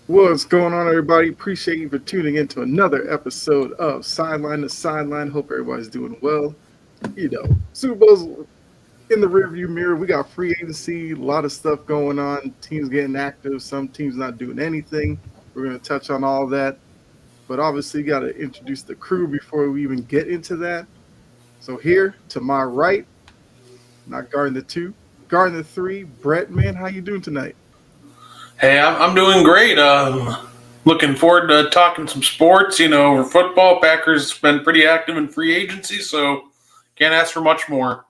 What's going on, everybody? Appreciate you for tuning in to another episode of Sideline to Sideline. Hope everybody's doing well. Super Bowl's in the rearview mirror. We got free agency, a lot of stuff going on. Teams getting active, some teams not doing anything. We're going to touch on all that. But obviously, got to introduce the crew before we even get into that. So, here to my right, not guarding the two, guarding the three, Brett, man, how you doing tonight? Hey, I'm doing great. Looking forward to talking some sports. Over football. Packers been pretty active in free agency, so can't ask for much more.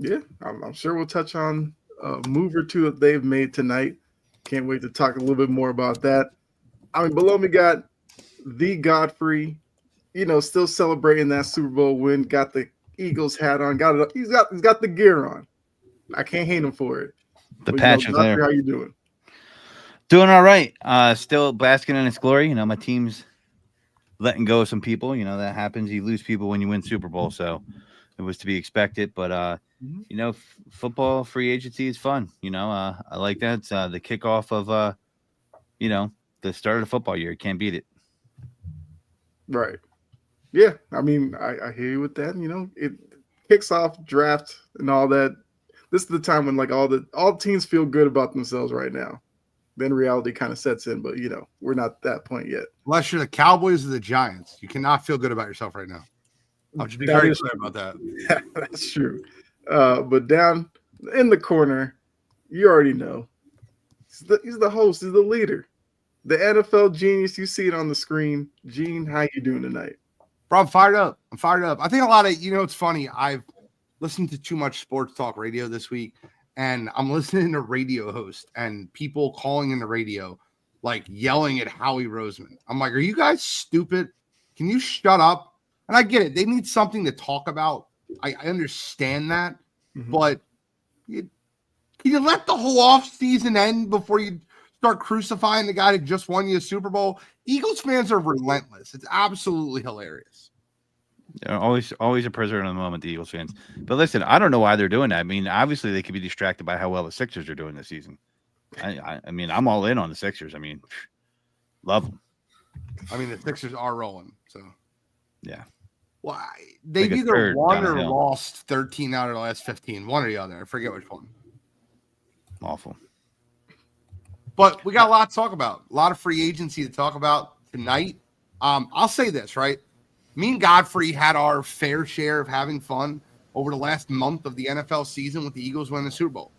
Yeah, I'm sure we'll touch on a move or two that they've made tonight. Can't wait to talk a little bit more about that. I mean, below me got the Godfrey, still celebrating that Super Bowl win. Got the Eagles hat on. Got it. He's got the gear on. I can't hate him for it. The But patch is Godfrey, there. how you doing? Doing all right. Still basking in its glory. My team's letting go of some people. That happens. You lose people when you win Super Bowl, so it was to be expected. But Mhm. football free agency is fun. I like that. It's the kickoff of you know, the start of the football year. Can't beat it. Right. Yeah. I mean, I hear you with that. It kicks off draft and all that. This is the time when like all teams feel good about themselves right now. Then reality kind of sets in, but we're not at that point yet. Unless you're the Cowboys or the Giants, you cannot feel good about yourself right now. I'll just be That very is clear true. about that. That's true. But down in the corner, you already know. He's the host. He's the leader. The NFL genius. You see it on the screen. Gene, how you doing tonight? Bro, I'm fired up. I think a lot of, it's funny. I've listened to too much sports talk radio this week, and I'm listening to radio hosts and people calling in the radio, like yelling at Howie Roseman. I'm like, are you guys stupid? Can you shut up? And I get it. They need something to talk about. I understand that, but can you let the whole offseason end before you start crucifying the guy that just won you a Super Bowl? Eagles fans are relentless. It's absolutely hilarious. Always a prisoner in the moment, the Eagles fans. But listen, I don't know why they're doing that. I mean, obviously they could be distracted by how well the Sixers are doing this season. I mean, I'm all in on the Sixers. I mean, love them. I mean, the Sixers are rolling. So, yeah. Well, they've Like a either third won down or the hill. lost 13 out of the last 15. One or the other. I forget which one. Awful. But we got a lot to talk about. A lot of free agency to talk about tonight. I'll say this, right? Me and Godfrey had our fair share of having fun over the last month of the NFL season with the Eagles winning the Super Bowl.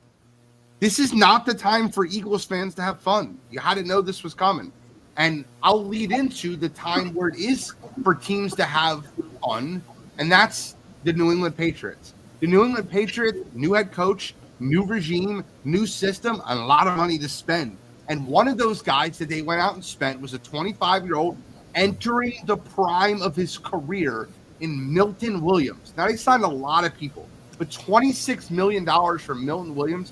This is not the time for Eagles fans to have fun. You had to know this was coming. And I'll lead into the time where it is for teams to have fun, and that's the New England Patriots. The New England Patriots, new head coach, new regime, new system, and a lot of money to spend. And one of those guys that they went out and spent was a 25-year-old entering the prime of his career in Milton Williams. Now, they signed a lot of people, but $26 million for Milton Williams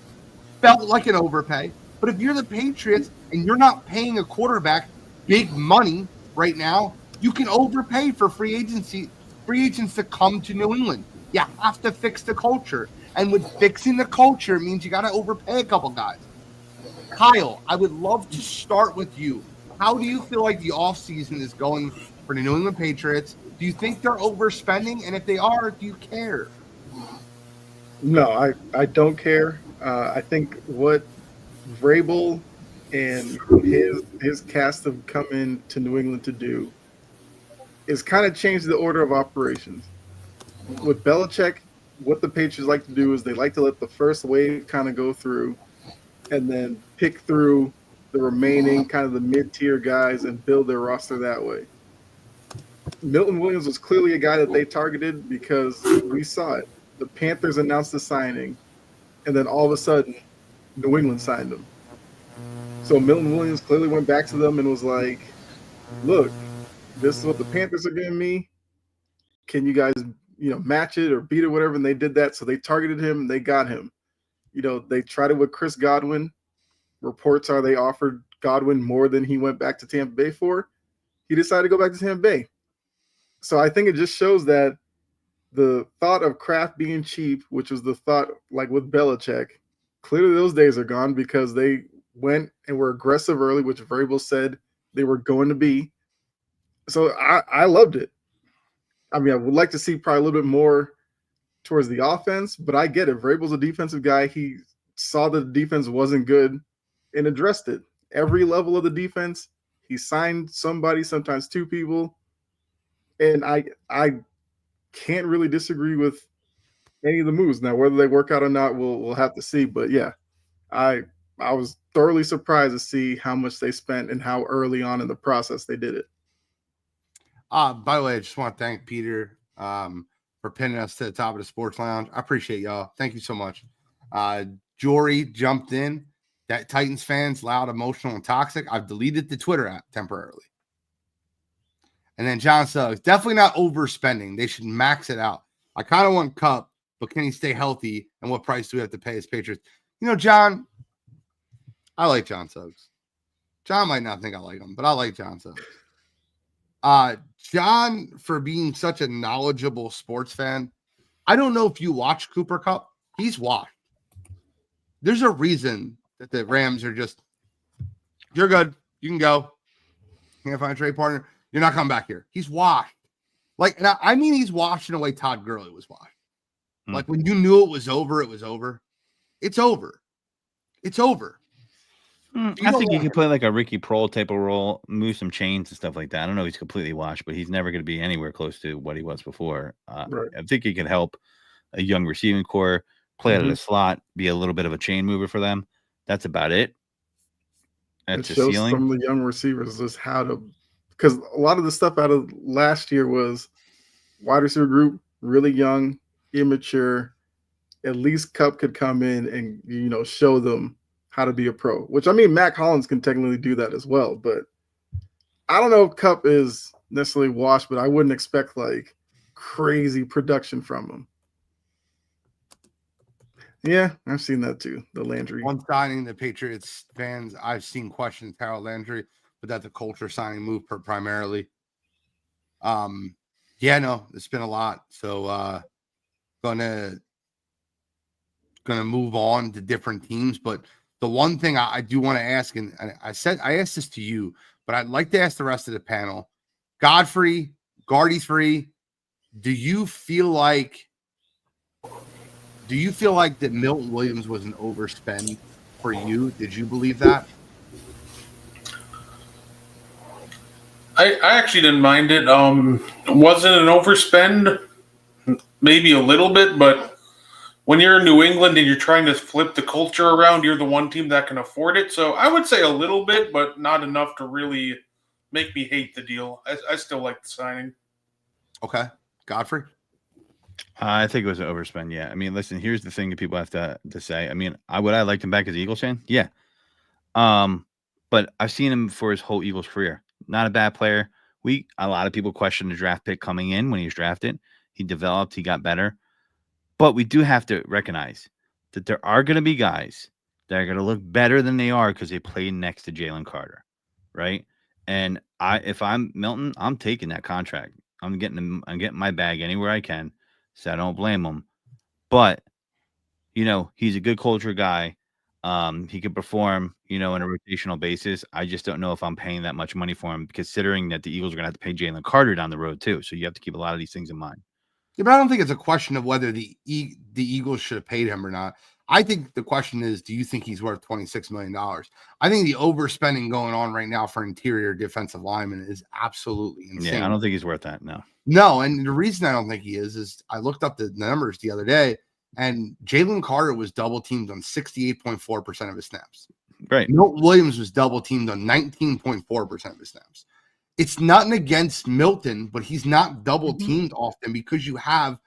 felt like an overpay. But if you're the Patriots and you're not paying a quarterback big money right now, you can overpay for free agents to come to New England. You have to fix the culture. And with fixing the culture, it means you got to overpay a couple guys. Kyle, I would love to start with you. How do you feel like the offseason is going for the New England Patriots? Do you think they're overspending? And if they are, do you care? No, I don't care. I think what Vrabel and his cast have come in to New England to do is kind of change the order of operations. With Belichick, what the Patriots like to do is they like to let the first wave kind of go through and then pick through the remaining kind of the mid-tier guys and build their roster that way. Milton Williams was clearly a guy that they targeted because we saw it. The Panthers announced the signing, and then all of a sudden, New England signed him. So Milton Williams clearly went back to them and was like, look, this is what the Panthers are giving me. Can you guys, match it or beat it, whatever? And they did that. So they targeted him and they got him. They tried it with Chris Godwin. Reports are they offered Godwin more than he went back to Tampa Bay for. He decided to go back to Tampa Bay. So I think it just shows that the thought of Kraft being cheap, which was the thought like with Belichick, clearly those days are gone because they went and were aggressive early, which Vrabel said they were going to be. So I loved it. I mean, I would like to see probably a little bit more towards the offense, but I get it. Vrabel's a defensive guy. He saw that the defense wasn't good and addressed it. Every level of the defense, he signed somebody, sometimes two people. And I can't really disagree with any of the moves. Now, whether they work out or not, we'll have to see. But yeah, I I was thoroughly surprised to see how much they spent and how early on in the process they did it. By the way, I just want to thank Peter for pinning us to the top of the sports lounge. I appreciate y'all. Thank you so much. Jory jumped in. That Titans fans loud, emotional, and toxic. I've deleted the Twitter app temporarily. And then John Suggs, definitely not overspending. They should max it out. I kind of want Cup, but can he stay healthy? And what price do we have to pay as Patriots? You know, John, I like John Suggs. John might not think I like him, but I like John Suggs. John, for being such a knowledgeable sports fan, I don't know if you watch Cooper Kupp. He's washed. There's a reason that the Rams are just, you're good. You can go. Can't find a trade partner. You're not coming back here. He's washed. Like, and I mean, he's washed in a way Todd Gurley was washed. Like, when you knew it was over, it was over. It's over. It's over. I think he could play like a Ricky Prohl type of role, move some chains and stuff like that. I don't know if he's completely washed, but he's never going to be anywhere close to what he was before. Right. I think he could help a young receiving core, play out of the slot, be a little bit of a chain mover for them. That's about it. That's It the shows ceiling. some of the young receivers just how to, because a lot of the stuff out of last year was wide receiver group, really young, immature. At least Cup could come in and show them how to be a pro. Which, I mean, Mac Hollins can technically do that as well, but I don't know if Cup is necessarily washed, but I wouldn't expect like crazy production from him. Yeah, I've seen that too. The Landry. One signing, the Patriots fans, I've seen questions Harold Landry, but that's a culture signing move primarily. Yeah, no, it's been a lot. So gonna move on to different teams. But the one thing I do want to ask, and I asked this to you, but I'd like to ask the rest of the panel. Godfrey, Guardy's free. Do you feel like that Milton Williams was an overspend for you? Did you believe that? I actually didn't mind it. Wasn't an overspend, maybe a little bit, but when you're in New England and you're trying to flip the culture around, you're the one team that can afford it. So I would say a little bit, but not enough to really make me hate the deal. I still like the signing. Okay. Godfrey? I think it was an overspend. Yeah. I mean, listen, here's the thing that people have to say. I mean, would I like him back as an Eagles fan? Yeah. But I've seen him for his whole Eagles career. Not a bad player. A lot of people question the draft pick coming in when he was drafted. He developed, he got better. But we do have to recognize that there are going to be guys that are going to look better than they are because they played next to Jalen Carter, right? And if I'm Milton, I'm taking that contract. I'm getting my bag anywhere I can, so I don't blame him. But he's a good culture guy. He could perform, on a rotational basis. I just don't know if I'm paying that much money for him, considering that the Eagles are going to have to pay Jalen Carter down the road too. So you have to keep a lot of these things in mind. Yeah, but I don't think it's a question of whether the Eagles should have paid him or not. I think the question is, do you think he's worth $26 million? I think the overspending going on right now for interior defensive linemen is absolutely insane. Yeah, I don't think he's worth that. No, and the reason I don't think he is I looked up the numbers the other day, and Jalen Carter was double teamed on 68.4% of his snaps. Right. Milton Williams was double teamed on 19.4% of his snaps. It's nothing against Milton, but he's not double teamed often because you have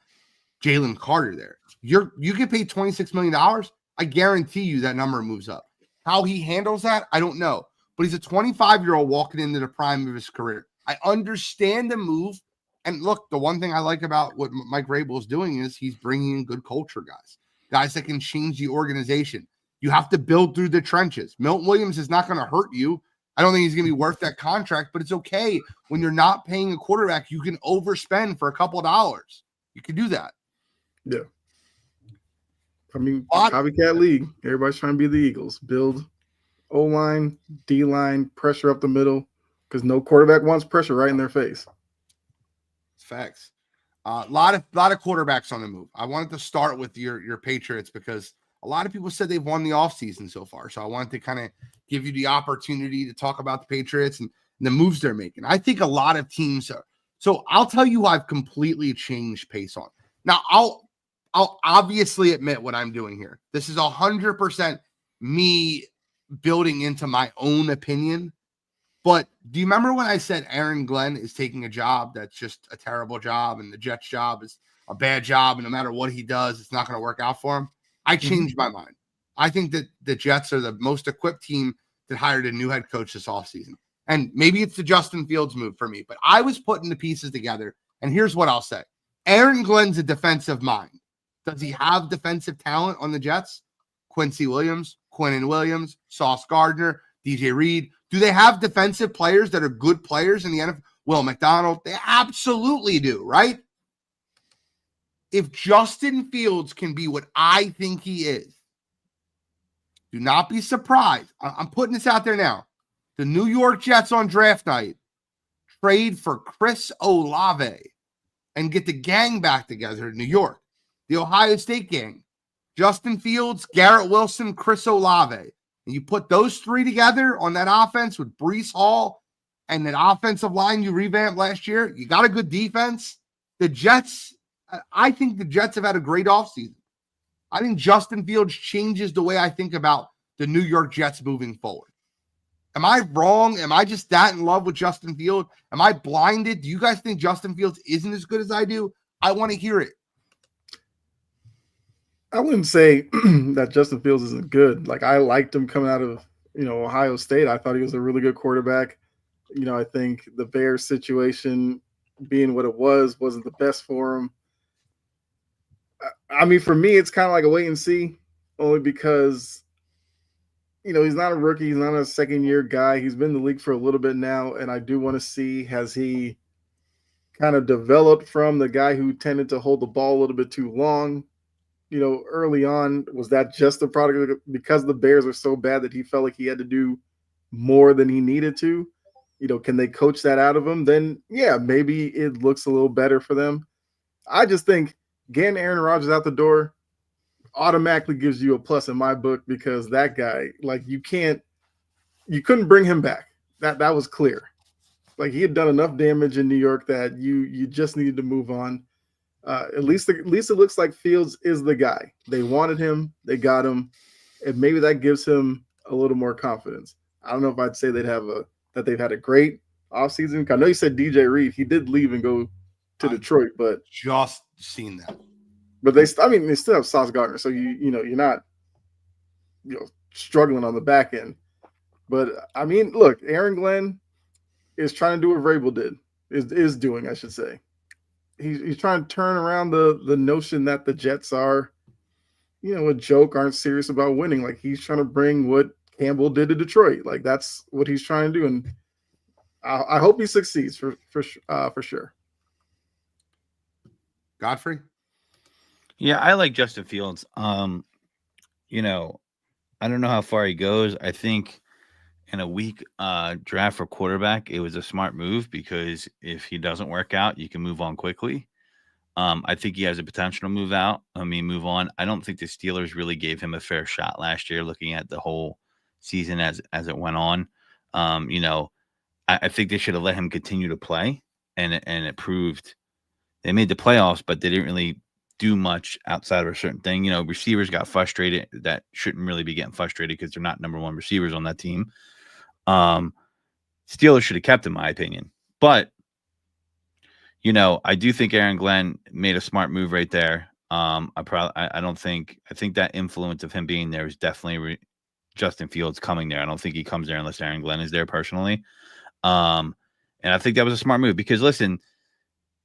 Jalen Carter there. You get paid $26 million. I guarantee you that number moves up. How he handles that, I don't know. But he's a 25-year-old walking into the prime of his career. I understand the move. And look, the one thing I like about what Mike Vrabel is doing is he's bringing in good culture guys that can change the organization. You have to build through the trenches. Milton Williams is not going to hurt you. I don't think he's going to be worth that contract, but it's okay. When you're not paying a quarterback, you can overspend for a couple of dollars. You can do that. Yeah. I mean, copycat league. Everybody's trying to be the Eagles. Build O-line, D-line, pressure up the middle, because no quarterback wants pressure right in their face. It's facts. A lot of quarterbacks on the move. I wanted to start with your Patriots because a lot of people said they've won the offseason so far. So I wanted to kind of give you the opportunity to talk about the Patriots and the moves they're making. I think a lot of teams are. So I'll tell you who I've completely changed pace on. Now, I'll obviously admit what I'm doing here. This is 100% me building into my own opinion. But do you remember when I said Aaron Glenn is taking a job that's just a terrible job and the Jets job is a bad job and no matter what he does, it's not going to work out for him? I changed my mind. I think that the Jets are the most equipped team that hired a new head coach this offseason. And maybe it's the Justin Fields move for me, but I was putting the pieces together. And here's what I'll say. Aaron Glenn's a defensive mind. Does he have defensive talent on the Jets? Quincy Williams, Quinnen Williams, Sauce Gardner, DJ Reed. Do they have defensive players that are good players in the NFL? Will McDonald? They absolutely do, right? If Justin Fields can be what I think he is, do not be surprised. I'm putting this out there now. The New York Jets on draft night trade for Chris Olave and get the gang back together in New York. The Ohio State gang. Justin Fields, Garrett Wilson, Chris Olave. And you put those three together on that offense with Breece Hall and that offensive line you revamped last year. You got a good defense. The Jets, I think the Jets have had a great offseason. I think Justin Fields changes the way I think about the New York Jets moving forward. Am I wrong? Am I just that in love with Justin Fields? Am I blinded? Do you guys think Justin Fields isn't as good as I do? I want to hear it. I wouldn't say that Justin Fields isn't good. Like, I liked him coming out of, Ohio State. I thought he was a really good quarterback. I think the Bears situation being what it wasn't the best for him. I mean, for me, it's kind of like a wait and see, only because, he's not a rookie. He's not a second-year guy. He's been in the league for a little bit now, and I do want to see, has he kind of developed from the guy who tended to hold the ball a little bit too long? Early on, was that just the product of, because the Bears are so bad that he felt like he had to do more than he needed to? Can they coach that out of him? Then, yeah, maybe it looks a little better for them. I just think getting Aaron Rodgers out the door automatically gives you a plus in my book, because that guy, like, you couldn't bring him back. That was clear. Like, he had done enough damage in New York that you just needed to move on. At least it looks like Fields is the guy. They wanted him, they got him, and maybe that gives him a little more confidence. I don't know if I'd say that they've had a great offseason. I know you said DJ Reed. He did leave and go to Detroit, but just seen that. But they still have Sauce Gardner, so you're not struggling on the back end. But I mean, look, Aaron Glenn is trying to do what Vrabel did, is doing, I should say. He's trying to turn around the notion that the Jets are, a joke, aren't serious about winning. Like, he's trying to bring what Campbell did to Detroit. Like, that's what he's trying to do, and I hope he succeeds for sure. Godfrey? Yeah, I like Justin Fields. I don't know how far he goes. I think in a weak draft for quarterback, it was a smart move, because if he doesn't work out, you can move on quickly. I think he has a potential to move on. I don't think the Steelers really gave him a fair shot last year, looking at the whole season as it went on. I think they should have let him continue to play, and it proved they made the playoffs, but they didn't really do much outside of a certain thing. Receivers got frustrated that shouldn't really be getting frustrated, because they're not number one receivers on that team. Steelers should have kept him, in my opinion. But, I do think Aaron Glenn made a smart move right there. I think that influence of him being there is definitely Justin Fields coming there. I don't think he comes there unless Aaron Glenn is there personally. And I think that was a smart move, because, listen,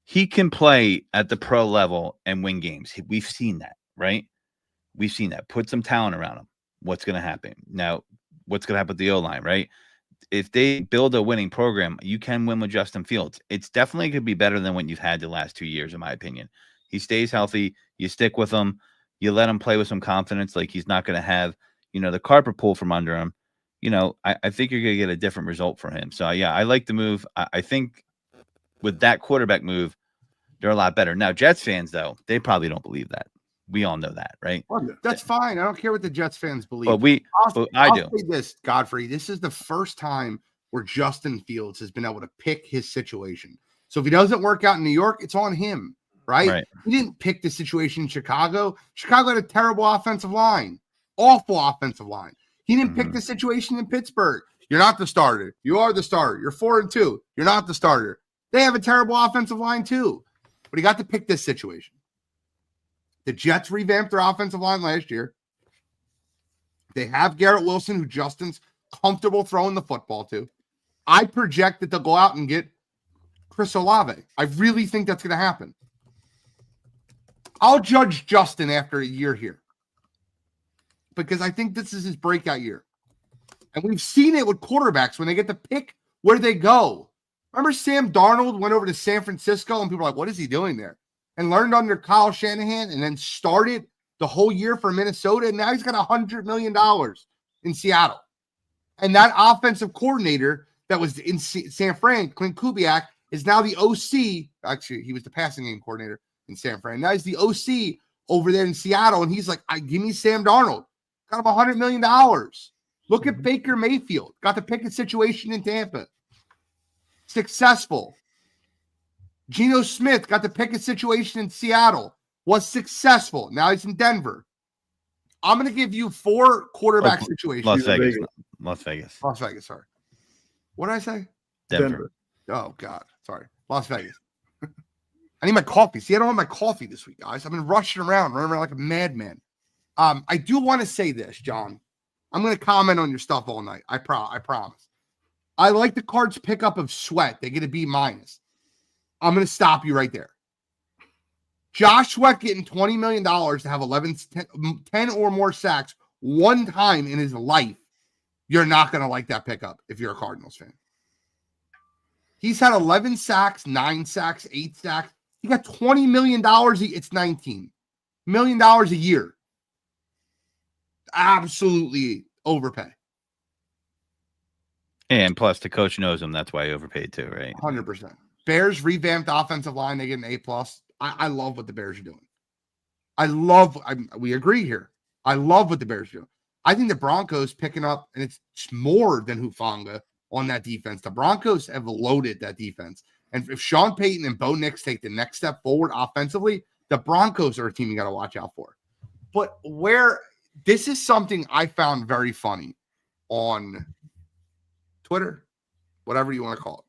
he can play at the pro level and win games. We've seen that, right? We've seen that. Put some talent around him. What's going to happen? Now, what's going to happen with the O-line, right? If they build a winning program, you can win with Justin Fields. It's definitely going to be better than what you've had the last 2 years, in my opinion. He stays healthy. You stick with him. You let him play with some confidence. Like, he's not going to have, the carpet pulled from under him. I think you're going to get a different result from him. So, yeah, I like the move. I think with that quarterback move, they're a lot better. Now, Jets fans, though, they probably don't believe that. We all know that, right? Well, that's fine. I don't care what the Jets fans believe. But I do. I'll say this, Godfrey. This is the first time where Justin Fields has been able to pick his situation. So if he doesn't work out in New York, it's on him, right? He didn't pick the situation in Chicago. Chicago had a terrible offensive line, awful offensive line. He didn't pick the situation in Pittsburgh. You're not the starter. You are the starter. You're 4-2. You're not the starter. They have a terrible offensive line too. But he got to pick this situation. The Jets revamped their offensive line last year. They have Garrett Wilson, who Justin's comfortable throwing the football to. I project that they'll go out and get Chris Olave. I really think that's going to happen. I'll judge Justin after a year here because I think this is his breakout year. And we've seen it with quarterbacks when they get to pick where they go. Remember Sam Darnold went over to San Francisco and people are like, what is he doing there? And learned under Kyle Shanahan and then started the whole year for Minnesota. And now he's got $100 million in Seattle. And that offensive coordinator that was in San Fran, Clint Kubiak, is now the OC. Actually, he was the passing game coordinator in San Fran. Now he's the OC over there in Seattle. And he's like, give me Sam Darnold. Got him $100 million. Look at Baker Mayfield. Got to pick a situation in Tampa. Successful. Geno Smith got to pick a situation in Seattle. Was successful. Now he's in Denver. I'm going to give you 4 quarterback situations. Las Vegas. Sorry. What did I say? Denver. Oh, God. Sorry. Las Vegas. I need my coffee. See, I don't have my coffee this week, guys. I've been rushing around, running around like a madman. I do want to say this, John. I'm going to comment on your stuff all night. I promise. I like the Cards pickup of Sweat. They get a B-. I'm going to stop you right there. Josh Sweat getting $20 million to have 10 or more sacks one time in his life. You're not going to like that pickup if you're a Cardinals fan. He's had 11 sacks, 9 sacks, 8 sacks. He got $20 million. It's $19 million a year. Absolutely overpay. And plus, the coach knows him. That's why he overpaid too, right? 100%. Bears revamped offensive line. They get an A+. I love what the Bears are doing. We agree here. I love what the Bears are doing. I think the Broncos picking up, and it's more than Hufanga on that defense. The Broncos have loaded that defense. And if Sean Payton and Bo Nix take the next step forward offensively, the Broncos are a team you got to watch out for. But this is something I found very funny on Twitter, whatever you want to call it.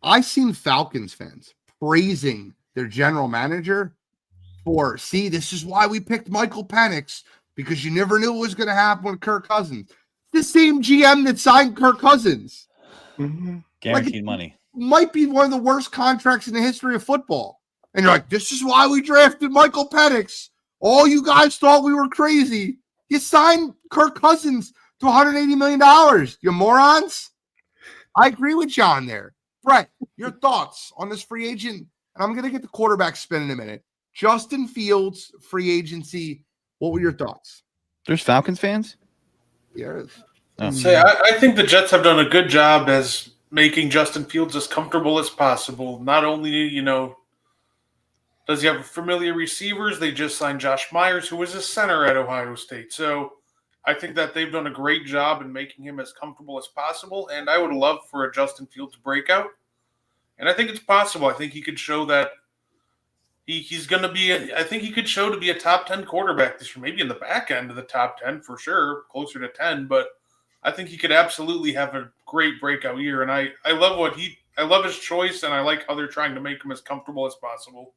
I've seen Falcons fans praising their general manager for, this is why we picked Michael Penix, because you never knew what was going to happen with Kirk Cousins. The same GM that signed Kirk Cousins. Mm-hmm. Guaranteed money. Might be one of the worst contracts in the history of football. And you're like, this is why we drafted Michael Penix. All you guys thought we were crazy. You signed Kirk Cousins to $180 million. You morons. I agree with John there. Brett, your thoughts on this free agent? And I'm going to get the quarterback spin in a minute. Justin Fields, free agency. What were your thoughts? There's Falcons fans? Yes. Oh. I think the Jets have done a good job as making Justin Fields as comfortable as possible. Not only, does he have familiar receivers? They just signed Josh Myers, who was a center at Ohio State. So I think that they've done a great job in making him as comfortable as possible. And I would love for a Justin Fields breakout. And I think it's possible. I think he could show that he's going to be I think he could show to be a top 10 quarterback this year, maybe in the back end of the top 10 for sure, closer to 10. But I think he could absolutely have a great breakout year. And I love his choice, and I like how they're trying to make him as comfortable as possible.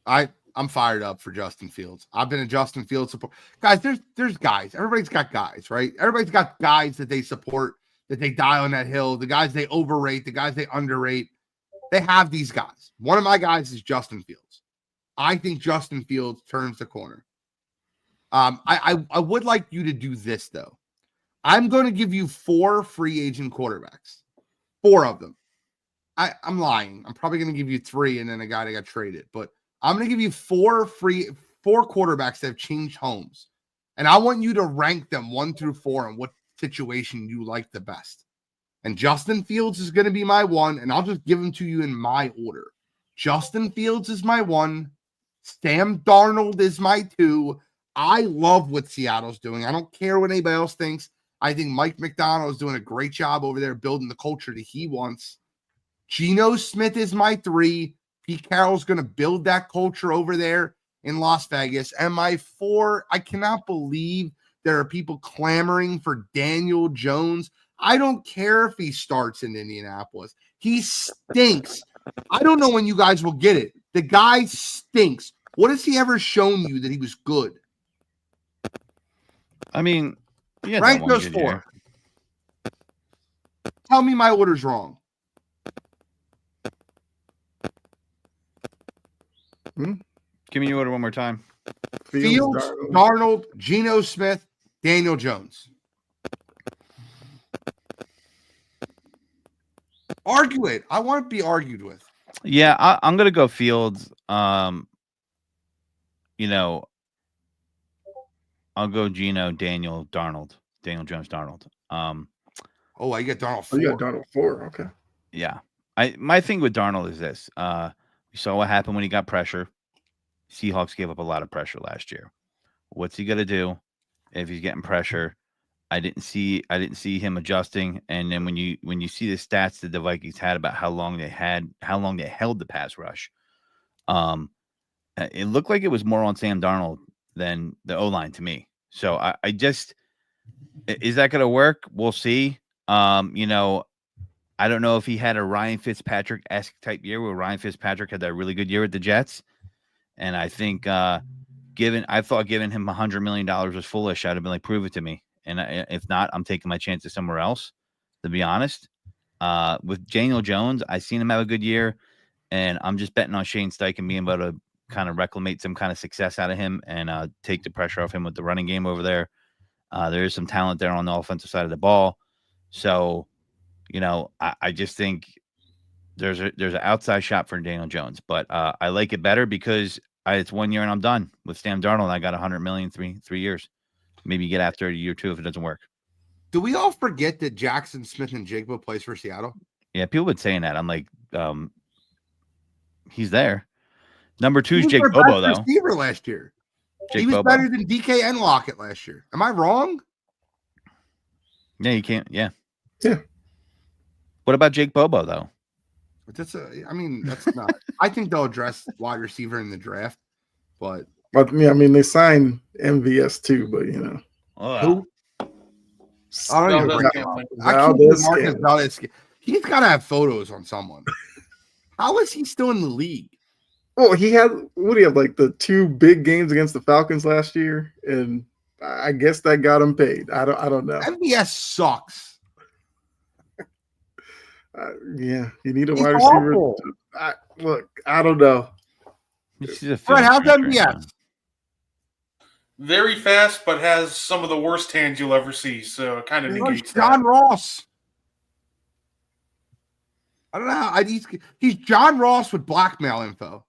I'm fired up for Justin Fields. I've been a Justin Fields support. Guys, there's guys. Everybody's got guys, right? Everybody's got guys that they support, that they die on that hill, the guys they overrate, the guys they underrate. They have these guys. One of my guys is Justin Fields. I think Justin Fields turns the corner. I would like you to do this, though. I'm going to give you 4 free agent quarterbacks. 4 of them. I'm lying. I'm probably going to give you 3 and then a guy that got traded. But I'm going to give you 4 4 quarterbacks that have changed homes, and I want you to rank them 1 through 4 and what situation you like the best. And Justin Fields is going to be my 1, and I'll just give them to you in my order. Justin Fields is my 1. Sam Darnold is my 2. I love what Seattle's doing. I don't care what anybody else thinks. I think Mike McDonald is doing a great job over there building the culture that he wants. Geno Smith is my 3. Pete Carroll's going to build that culture over there in Las Vegas. And my 4, I cannot believe there are people clamoring for Daniel Jones. I don't care if he starts in Indianapolis. He stinks. I don't know when you guys will get it. The guy stinks. What has he ever shown you that he was good? I mean, yeah, Rank those 4. Tell me my order's wrong. Give me your order one more time. Fields, Darnold, Geno Smith, Daniel Jones. Argue it. I want to be argued with. Yeah, I'm gonna go Fields. I'll go Geno, Daniel Jones, Darnold. Oh, I get Darnold 4. Oh, you got Darnold 4. Okay. Yeah. My thing with Darnold is this. We saw what happened when he got pressure. Seahawks gave up a lot of pressure last year. What's he gonna do if he's getting pressure? I didn't see him adjusting. And then when you see the stats that the Vikings had about how long they held the pass rush, it looked like it was more on Sam Darnold than the O-line to me. So I just, is that going to work? We'll see. I don't know if he had a Ryan Fitzpatrick-esque type year where Ryan Fitzpatrick had that really good year with the Jets. And I think I thought giving him $100 million was foolish. I'd have been like, prove it to me. And if not, I'm taking my chances somewhere else, to be honest. With Daniel Jones, I seen him have a good year, and I'm just betting on Shane Steichen being able to kind of reclamate some kind of success out of him and take the pressure off him with the running game over there. There is some talent there on the offensive side of the ball. So, I just think there's an outside shot for Daniel Jones, but I like it better because it's 1 year and I'm done with Sam Darnold. I got $100 million, three years. Maybe get after it a year or 2 if it doesn't work. Do we all forget that Jackson Smith and Jigba plays for Seattle? Yeah, people have been saying that. I'm like, he's there. Number 2 is Jake Bobo, though. Receiver last year. Jake he was Bobo. better than DK and Lockett last year. Am I wrong? Yeah, you can't. Yeah. Yeah. What about Jake Bobo, though? That's not. I think they'll address wide receiver in the draft, but they signed MVS too, but who? I don't even Valdez-Scantling. Marcus Valdez. He's got to have photos on someone. How is he still in the league? Oh, he had like the 2 big games against the Falcons last year, and I guess that got him paid. I don't know. MVS sucks. Yeah, you need a He's wide receiver. awful. Look, I don't know. Fred, how's MVS? Very fast, but has some of the worst hands you'll ever see. So it kind of negates John that. Ross. I don't know how he's John Ross with blackmail info.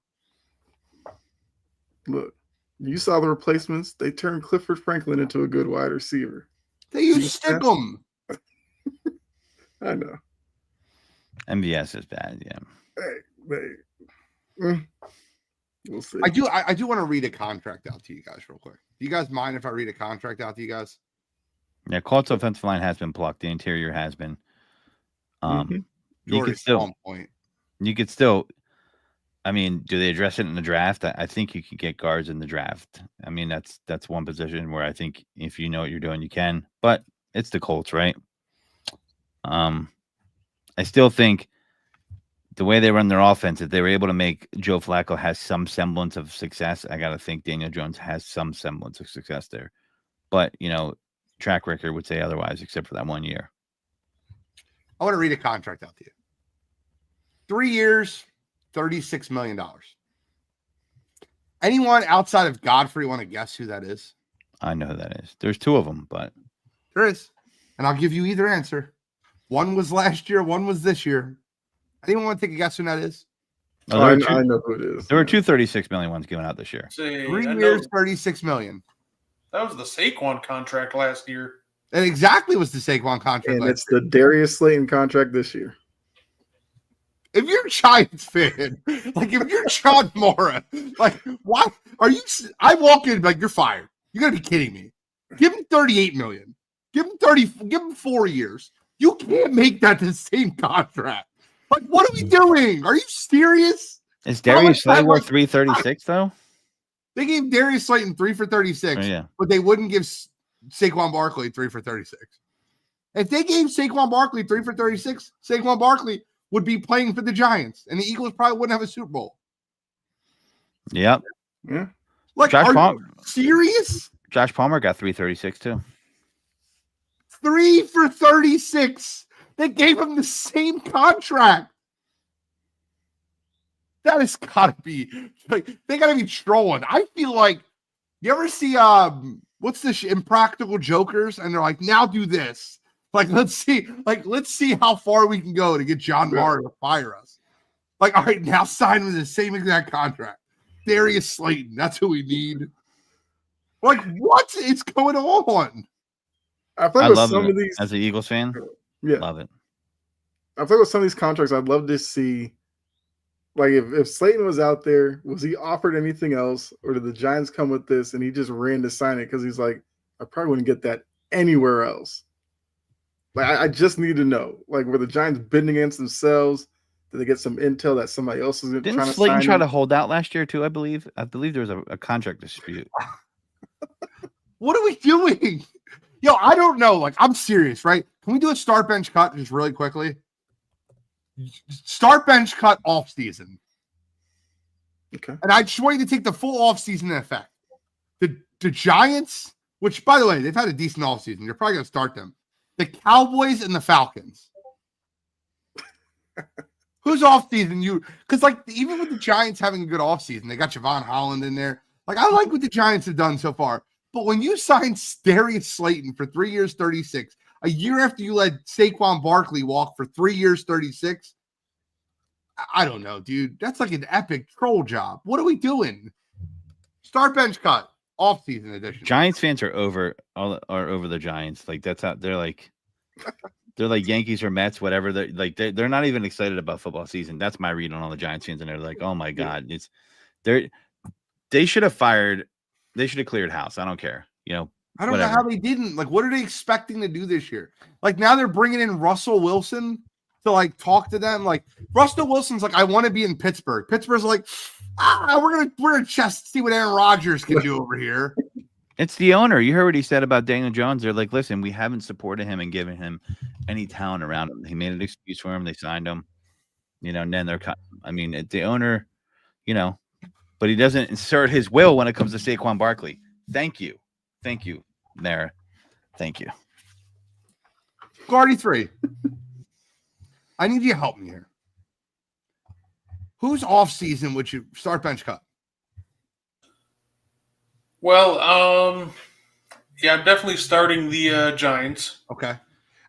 Look, you saw the replacements. They turned Clifford Franklin into a good wide receiver. They use Stickum. I know. MVS is bad. Yeah. We'll see. I do want to read a contract out to you guys real quick. Do you guys mind if I read a contract out to you guys? Yeah, Colts offensive line has been plucked. The interior has been. You could still. I mean, do they address it in the draft? I think you can get guards in the draft. I mean, that's one position where I think if you know what you're doing, you can. But it's the Colts, right? I still think the way they run their offense, if they were able to make Joe Flacco has some semblance of success, I got to think Daniel Jones has some semblance of success there. But, track record would say otherwise, except for that 1 year. I want to read a contract out to you. 3 years, $36 million. Anyone outside of Godfrey want to guess who that is? I know who that is. There's 2 of them, but there is. And I'll give you either answer. One was last year, one was this year. Anyone want to take a guess who that is? Oh, I know who it is. there were 236 million ones given out this year. Say, 3 I years, know 36 million. that was the Saquon contract last year. That exactly was the Saquon contract. And last it's the Darius Slayton contract this year. If you're a Giants fan, like if you're John Mora, like why are you? I walk in like you're fired. You gotta be kidding me. Give him 38 million. Give him 30. Give him 4 years. You can't make that the same contract. Like what are we doing? Are you serious? Is Darius Slayton worth like, 336 though? They gave Darius Slayton 3 for 36, Oh, yeah. but they wouldn't give Saquon Barkley 3 for 36. If they gave Saquon Barkley 3 for 36, Saquon Barkley would be playing for the Giants, and the Eagles probably wouldn't have a Super Bowl. Yep. Yeah. Like, are you serious? Josh Palmer got 336 too. 3 for 36. They gave him the same contract. That has got to be like they got to be trolling. I feel like you ever see what's this Impractical Jokers, and they're like, now do this. Like let's see how far we can go to get John Mara to fire us. Like, all right, now sign with the same exact contract. Darius Slayton, that's who we need. Like, what is going on? I I with love some it of these. as an Eagles fan. Yeah, Love it. I feel with some of these contracts. I'd love to see, like, if Slayton was out there, was he offered anything else, or did the Giants come with this and he just ran to sign it because he's like, I probably wouldn't get that anywhere else. Like, I just need to know, like, were the Giants bidding against themselves? Did they get some intel that somebody else is Didn't trying to Slayton sign try him? to hold out last year too? I believe there was a contract dispute. What are we doing? Yo, I don't know. Like, I'm serious, right? Can we do a start bench cut just really quickly? Start bench cut off season. Okay. And I just want you to take the full off season in effect. The Giants, which by the way, they've had a decent off season. You're probably gonna start them. The Cowboys and the Falcons. Who's off season? Because like even with the Giants having a good off season, they got Javon Holland in there. Like I like what the Giants have done so far. But when you signed Darius Slayton for 3 years, 36, a year after you let Saquon Barkley walk for 3 years, 36, I don't know, dude. That's like an epic troll job. What are we doing? Start bench cut, off season edition. Giants fans are over the Giants. Like that's how they're like Yankees or Mets, whatever. They're not even excited about football season. That's my read on all the Giants fans, and they're like, oh my god, they should have fired. They should have cleared house. I don't care. You know, I don't whatever. know how they didn't. Like, what are they expecting to do this year? Like, now they're bringing in Russell Wilson to, like, talk to them. Like, Russell Wilson's like, I want to be in Pittsburgh. Pittsburgh's like, we're gonna just see what Aaron Rodgers can do over here. It's the owner. You heard what he said about Daniel Jones. They're like, listen, we haven't supported him and given him any talent around him. He made an excuse for him. They signed him. You know, and then they're cut. I mean, the owner, you know, but he doesn't insert his will when it comes to Saquon Barkley. Thank you, Nara. Thank you. Guardy 3. I need you to help me here. Who's off season would you start bench cut? Well, yeah, I'm definitely starting the Giants. Okay.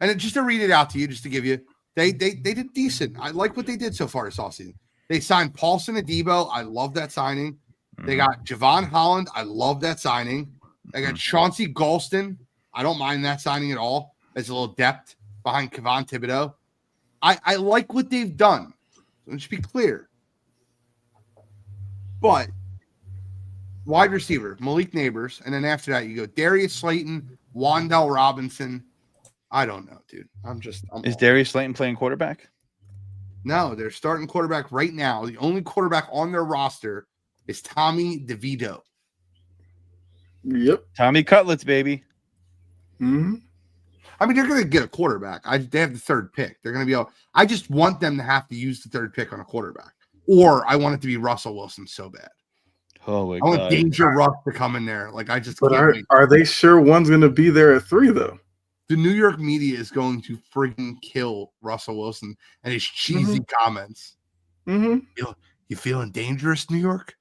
And just to read it out to you, just to give you, they did decent. I like what they did so far this offseason. They signed Paulson Adebo. I love that signing. They got Javon Holland. I love that signing. They got Chauncey Golston. I don't mind that signing at all. There's a little depth behind Kevon Thibodeau. I like what they've done. Let's be clear. But wide receiver, Malik Neighbors. And then after that, you go Darius Slayton, Wan'Dale Robinson. I don't know, dude. Is Darius Slayton playing quarterback? No, they're starting quarterback right now. The only quarterback on their roster is Tommy DeVito. Yep. Tommy Cutlets, baby. Mm-hmm. I mean, they're going to get a quarterback. They have the third pick. They're going to be able. I just want them to have to use the third pick on a quarterback, or I want it to be Russell Wilson so bad. Oh my I want god! Danger Ruff to come in there. Like I just. But can't wait. are they sure one's going to be there at 3 though? The New York media is going to freaking kill Russell Wilson and his cheesy comments. Mm-hmm. You feeling dangerous, New York?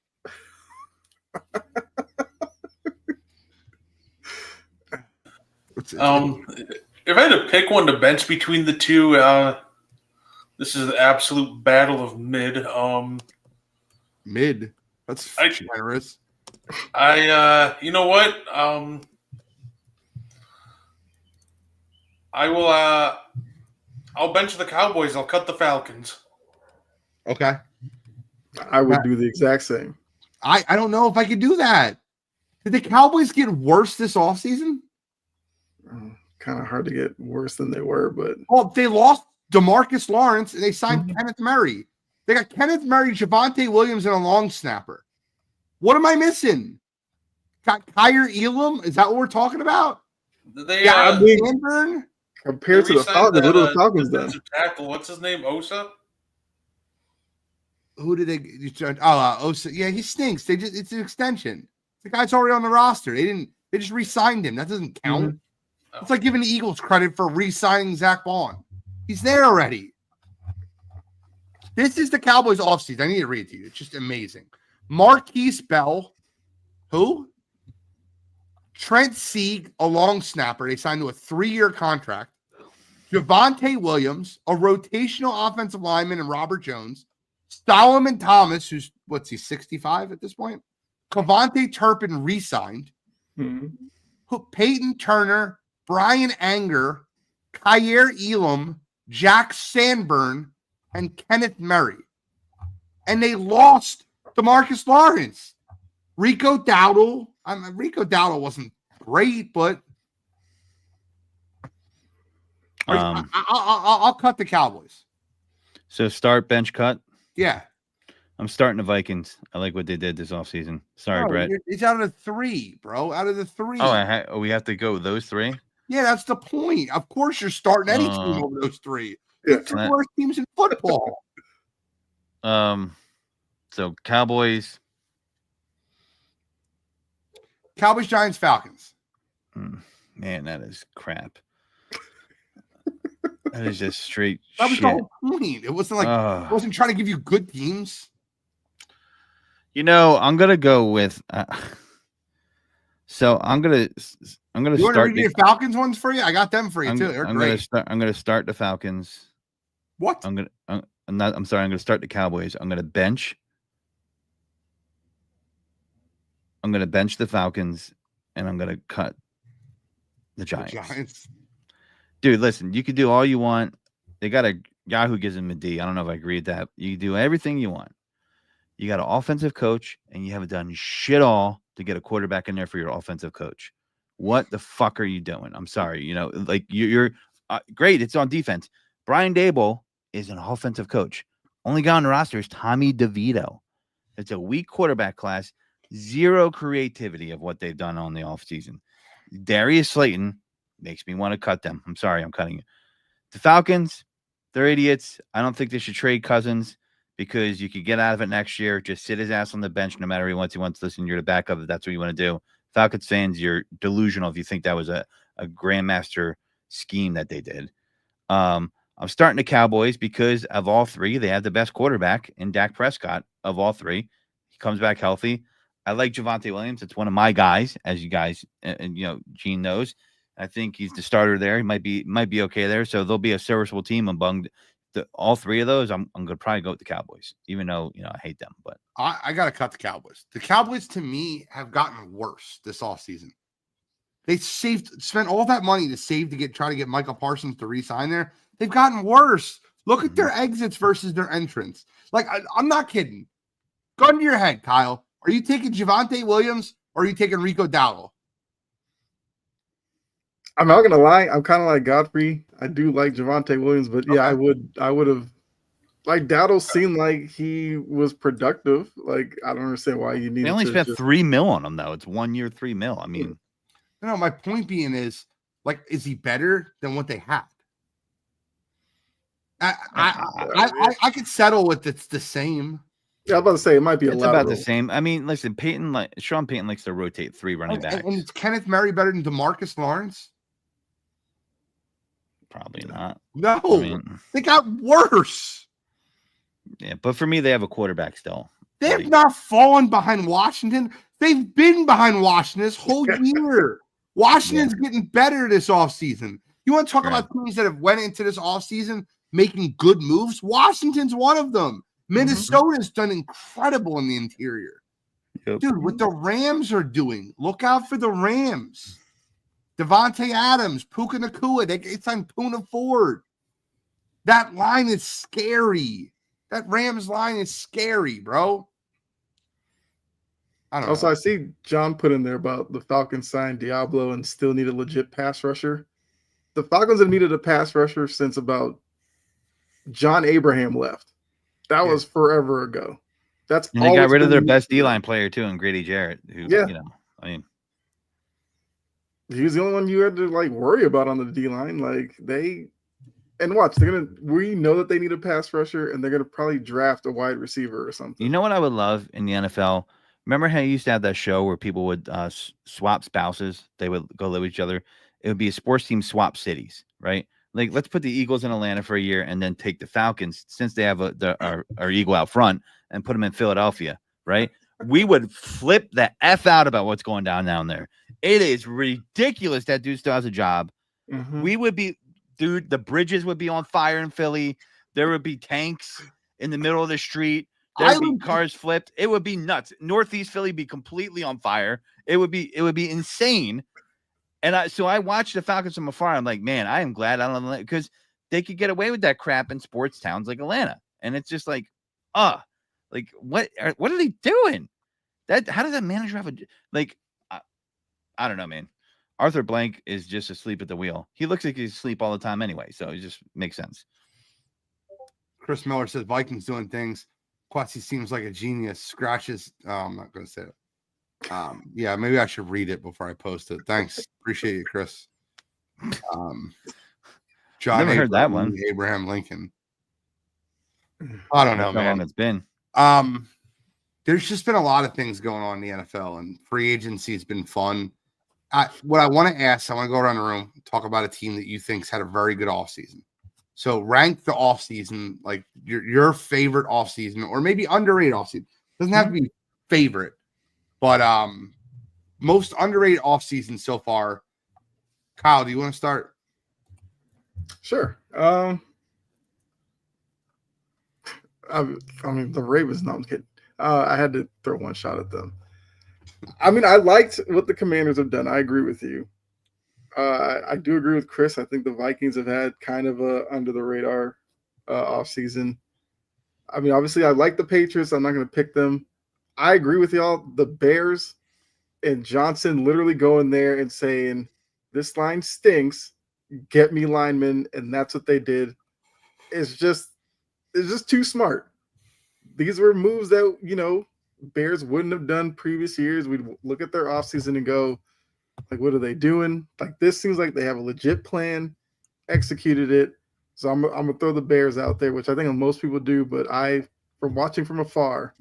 If I had to pick one to bench between the two, this is the absolute battle of mid. Mid. That's generous. You know what? I will. I'll bench the Cowboys. I'll cut the Falcons. Okay. I would do the exact same. I don't know if I could do that. Did the Cowboys get worse this offseason? Kind of hard to get worse than they were, but They lost DeMarcus Lawrence and they signed Kenneth Murray. They got Kenneth Murray, Javonte Williams, and a long snapper. What am I missing? Got Kyer Elam? Is that what we're talking about? Sandburn? Compared to the Falcons, what are the Falcons done? Tackle. What's his name? Osa? Who did they? Osa. Yeah, he stinks. It's an extension. The guy's already on the roster. They just re-signed him. That doesn't count. Mm-hmm. It's like giving the Eagles credit for re-signing Zach Bond. He's there already. This is the Cowboys offseason. I need to read it to you. It's just amazing. Marquise Bell, who? Trent Sieg, a long snapper. They signed to a 3-year contract. Javonte Williams, a rotational offensive lineman, and Robert Jones. Solomon Thomas, who's, 65 at this point? Cavante Turpin re-signed. Mm-hmm. Peyton Turner, Brian Anger, Kyer Elam, Jack Sandburn, and Kenneth Murray. And they lost DeMarcus Lawrence. Rico Dowdle. Rico Dowdle wasn't great, but I'll cut the Cowboys. So start, bench, cut? Yeah. I'm starting the Vikings. I like what they did this offseason. Sorry, Brett. It's out of the 3, bro. Out of the 3. Oh, we have to go with those 3? Yeah, that's the point. Of course you're starting any team over those 3. It's the worst teams in football. So Cowboys, Giants, Falcons. Man, that is crap. That is just straight that was shit. The whole point. It wasn't like I wasn't trying to give you good teams. I'm gonna go with. So I'm gonna you start the Falcons ones for you. I got them for you too. They're great. I'm gonna start the Falcons. What? I'm gonna start the Cowboys. I'm gonna bench. I'm gonna bench the Falcons, and I'm gonna cut the Giants. Dude, listen, you can do all you want. They got a guy who gives them a D. I don't know if I agree with that. You can do everything you want. You got an offensive coach, and you haven't done shit all to get a quarterback in there for your offensive coach. What the fuck are you doing? I'm sorry. You're great. It's on defense. Brian Daboll is an offensive coach. Only guy on the roster is Tommy DeVito. It's a weak quarterback class. Zero creativity of what they've done on the offseason. Darius Slayton makes me want to cut them. I'm sorry, I'm cutting you. The Falcons, they're idiots. I don't think they should trade Cousins because you could get out of it next year. Just sit his ass on the bench no matter what he wants to listen. You're the backup if that's what you want to do. Falcons fans, you're delusional if you think that was a grandmaster scheme that they did. I'm starting the Cowboys because of all 3. They have the best quarterback in Dak Prescott of all 3. He comes back healthy. I like Javonte Williams. It's one of my guys, as you guys, Gene knows. I think he's the starter there. He might be okay there. So there'll be a serviceable team among all 3 of those. I'm going to probably go with the Cowboys, even though, I hate them. But I got to cut the Cowboys. The Cowboys, to me, have gotten worse this offseason. They spent all that money to try to get Michael Parsons to re-sign there. They've gotten worse. Look at their exits versus their entrance. Like, I'm not kidding. Gun to your head, Kyle. Are you taking Javonte Williams or are you taking Rico Dowdle? I'm not gonna lie. I'm kind of like Godfrey. I do like Javonte Williams, but yeah, I would have. Like Dowdle seemed like he was productive. Like I don't understand why you need. They only spent $3 million on him though. It's 1 year, $3 million. I mean, no. My point being is, is he better than what they had? I could settle with it's the same. Yeah, I'm about to say it might be about the same. I mean, listen, Sean Payton likes to rotate 3 running backs. And is Kenneth Murray better than DeMarcus Lawrence? Probably not. No, they got worse. Yeah, but for me, they have a quarterback still. They have not fallen behind Washington. They've been behind Washington this whole year. Washington's getting better this offseason. You want to talk about teams that have went into this offseason making good moves? Washington's one of them. Minnesota's done incredible in the interior. Yep. Dude, what the Rams are doing, look out for the Rams. Devontae Adams, Puka Nacua, it's on Puna Ford. That line is scary. That Rams line is scary, bro. I don't Also, know. I see John put in there about the Falcons signed Diablo and still need a legit pass rusher. The Falcons have needed a pass rusher since about John Abraham left. That was forever ago. That's And they got always rid of been their the best issue. D-line player too, and Grady Jarrett, who, Yeah. I mean, He was the only one you had to like worry about on the D line. Like watch, we know that they need a pass rusher, and they're gonna probably draft a wide receiver or something. you know what I would love in the NFL? Remember how you used to have that show where people would swap spouses? They would go live with each other. It would be a sports team swap cities, right? Like, let's put the Eagles in Atlanta for a year and then take the Falcons, since they have our Eagle out front, and put them in Philadelphia, right? We would flip the F out about what's going down there. It is ridiculous that dude still has a job. Mhm. We would be, dude, the bridges would be on fire in Philly. There would be tanks in the middle of the street. There would be cars flipped. It would be nuts. Northeast Philly would be completely on fire. It would be insane. And so I watched the Falcons from afar. I'm like, man, I am glad I don't, because they could get away with that crap in sports towns like Atlanta. And it's just like, like what are they doing? How does that manager have I don't know, man. Arthur Blank is just asleep at the wheel. He looks like he's asleep all the time anyway, so it just makes sense. Chris Miller says Vikings doing things. Quatsi seems like a genius. Scratches. I'm not going to say it. Yeah, maybe I should read it before I post it. Thanks. Appreciate you, Chris. John Never heard that one. Abraham Lincoln. I don't know, How man. long it's been. There's just been a lot of things going on in the NFL, and free agency has been fun. What I want to ask, I want to go around the room, talk about a team that you think's had a very good offseason. So rank the offseason, like your favorite offseason, or maybe underrated offseason. Doesn't have to be favorite, but most underrated offseason so far. Kyle, do you want to start? Sure. I mean, the Ravens. No, I'm kidding. I had to throw one shot at them. I mean, I liked what the Commanders have done. I agree with you. I do agree with Chris. I think the Vikings have had kind of a under the radar offseason. I mean, obviously, I like the Patriots. I'm not going to pick them. I agree with y'all. The Bears and Johnson literally going there and saying, "This line stinks. Get me linemen," and that's what they did. It's just too smart. These were moves that Bears wouldn't have done previous years. We'd look at their offseason and go, like, what are they doing? Like, this seems like they have a legit plan, executed it. So I'm gonna throw the Bears out there, which I think most people do. But from watching from afar,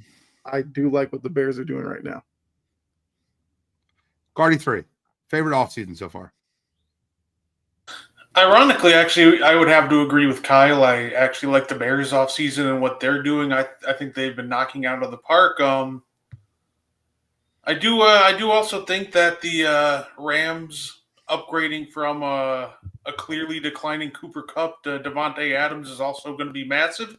I do like what the Bears are doing right now. Guardy 3, favorite offseason so far. Ironically, actually, I would have to agree with Kyle. I actually like the Bears offseason and what they're doing. I think they've been knocking out of the park. I do also think that the Rams upgrading from a clearly declining Cooper Kupp to Devontae Adams is also going to be massive.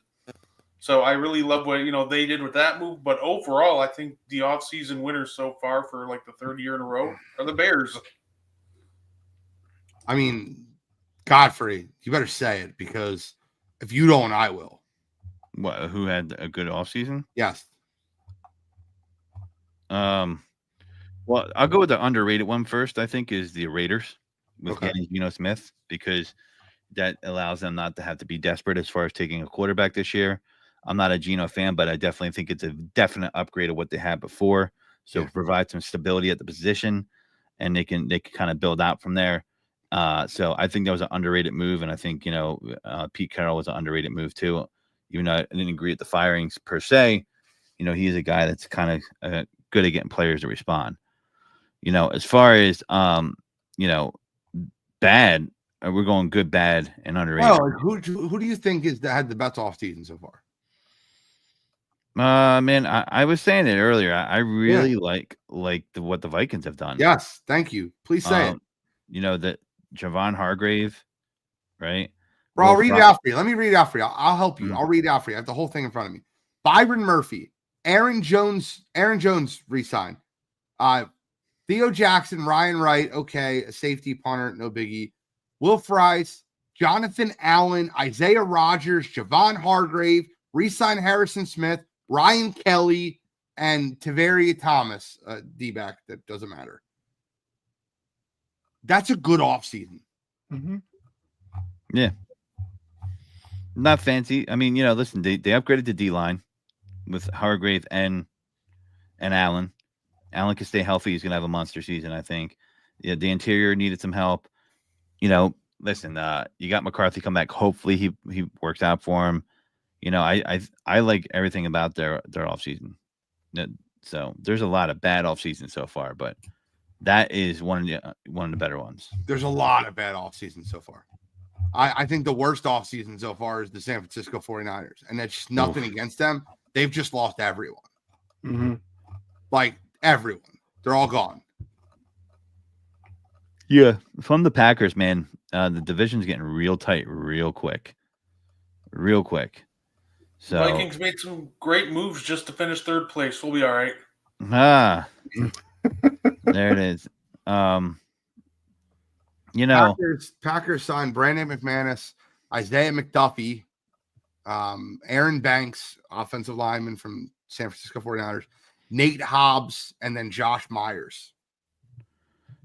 So I really love what they did with that move. But overall, I think the offseason winners so far for like the third year in a row are the Bears. I mean, Godfrey, you better say it, because if you don't, I will. What? Who had a good offseason? Yes. Well, I'll go with the underrated one first. I think is the Raiders with getting Geno Smith, because that allows them not to have to be desperate as far as taking a quarterback this year. I'm not a Geno fan, but I definitely think it's a definite upgrade of what they had before. So provide some stability at the position, and they can kind of build out from there. So I think that was an underrated move, and I think Pete Carroll was an underrated move too. Even though I didn't agree with the firings per se, he's a guy that's kind of good at getting players to respond. As far as bad, we're going good, bad, and underrated. Well, who do you think had the best offseason so far? Man, I was saying it earlier. I really like what the Vikings have done. Yes, thank you. Please say it. That Javon Hargrave, right? Bro, I'll read it out for you. Let me read it out for you. I'll help you. I'll read it out for you. I have the whole thing in front of me. Byron Murphy, Aaron Jones re-signed. Theo Jackson, Ryan Wright, okay, a safety punter, no biggie. Will Fries, Jonathan Allen, Isaiah Rogers, Javon Hargrave, re-signed Harrison Smith, Ryan Kelly, and Tavaria Thomas, D-back, that doesn't matter. That's a good offseason. Mm-hmm. Yeah. Not fancy. I mean, listen, they upgraded the D-line with Hargrave and Allen. Allen can stay healthy. He's going to have a monster season, I think. Yeah, the interior needed some help. Listen, you got McCarthy come back. Hopefully he works out for him. I like everything about their offseason. So there's a lot of bad offseason so far, but that is one of the better ones. There's a lot of bad offseason so far. I think the worst offseason so far is the San Francisco 49ers, and that's just nothing against them. They've just lost everyone. Mm-hmm. Like, everyone. They're all gone. Yeah. From the Packers, man, the division's getting real tight real quick. Real quick. So Vikings made some great moves just to finish third place. We'll be all right. There it is. Packers signed Brandon McManus, Isaiah McDuffie, Aaron Banks, offensive lineman from San Francisco 49ers, Nate Hobbs, and then Josh Myers.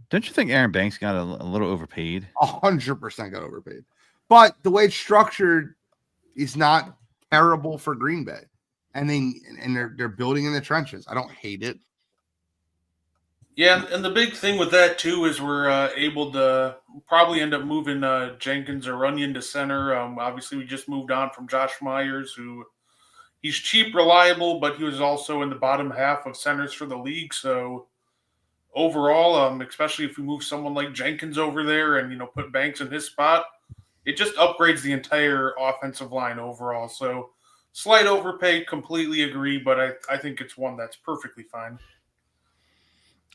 Don't you think Aaron Banks got a little overpaid? 100% got overpaid. But the way it's structured is not terrible for Green Bay. And they're building in the trenches. I don't hate it. Yeah, and the big thing with that, too, is we're able to probably end up moving Jenkins or Runyon to center. Obviously, we just moved on from Josh Myers, who he's cheap, reliable, but he was also in the bottom half of centers for the league. So overall, especially if we move someone like Jenkins over there and, put Banks in his spot, it just upgrades the entire offensive line overall. So slight overpay, completely agree, but I think it's one that's perfectly fine.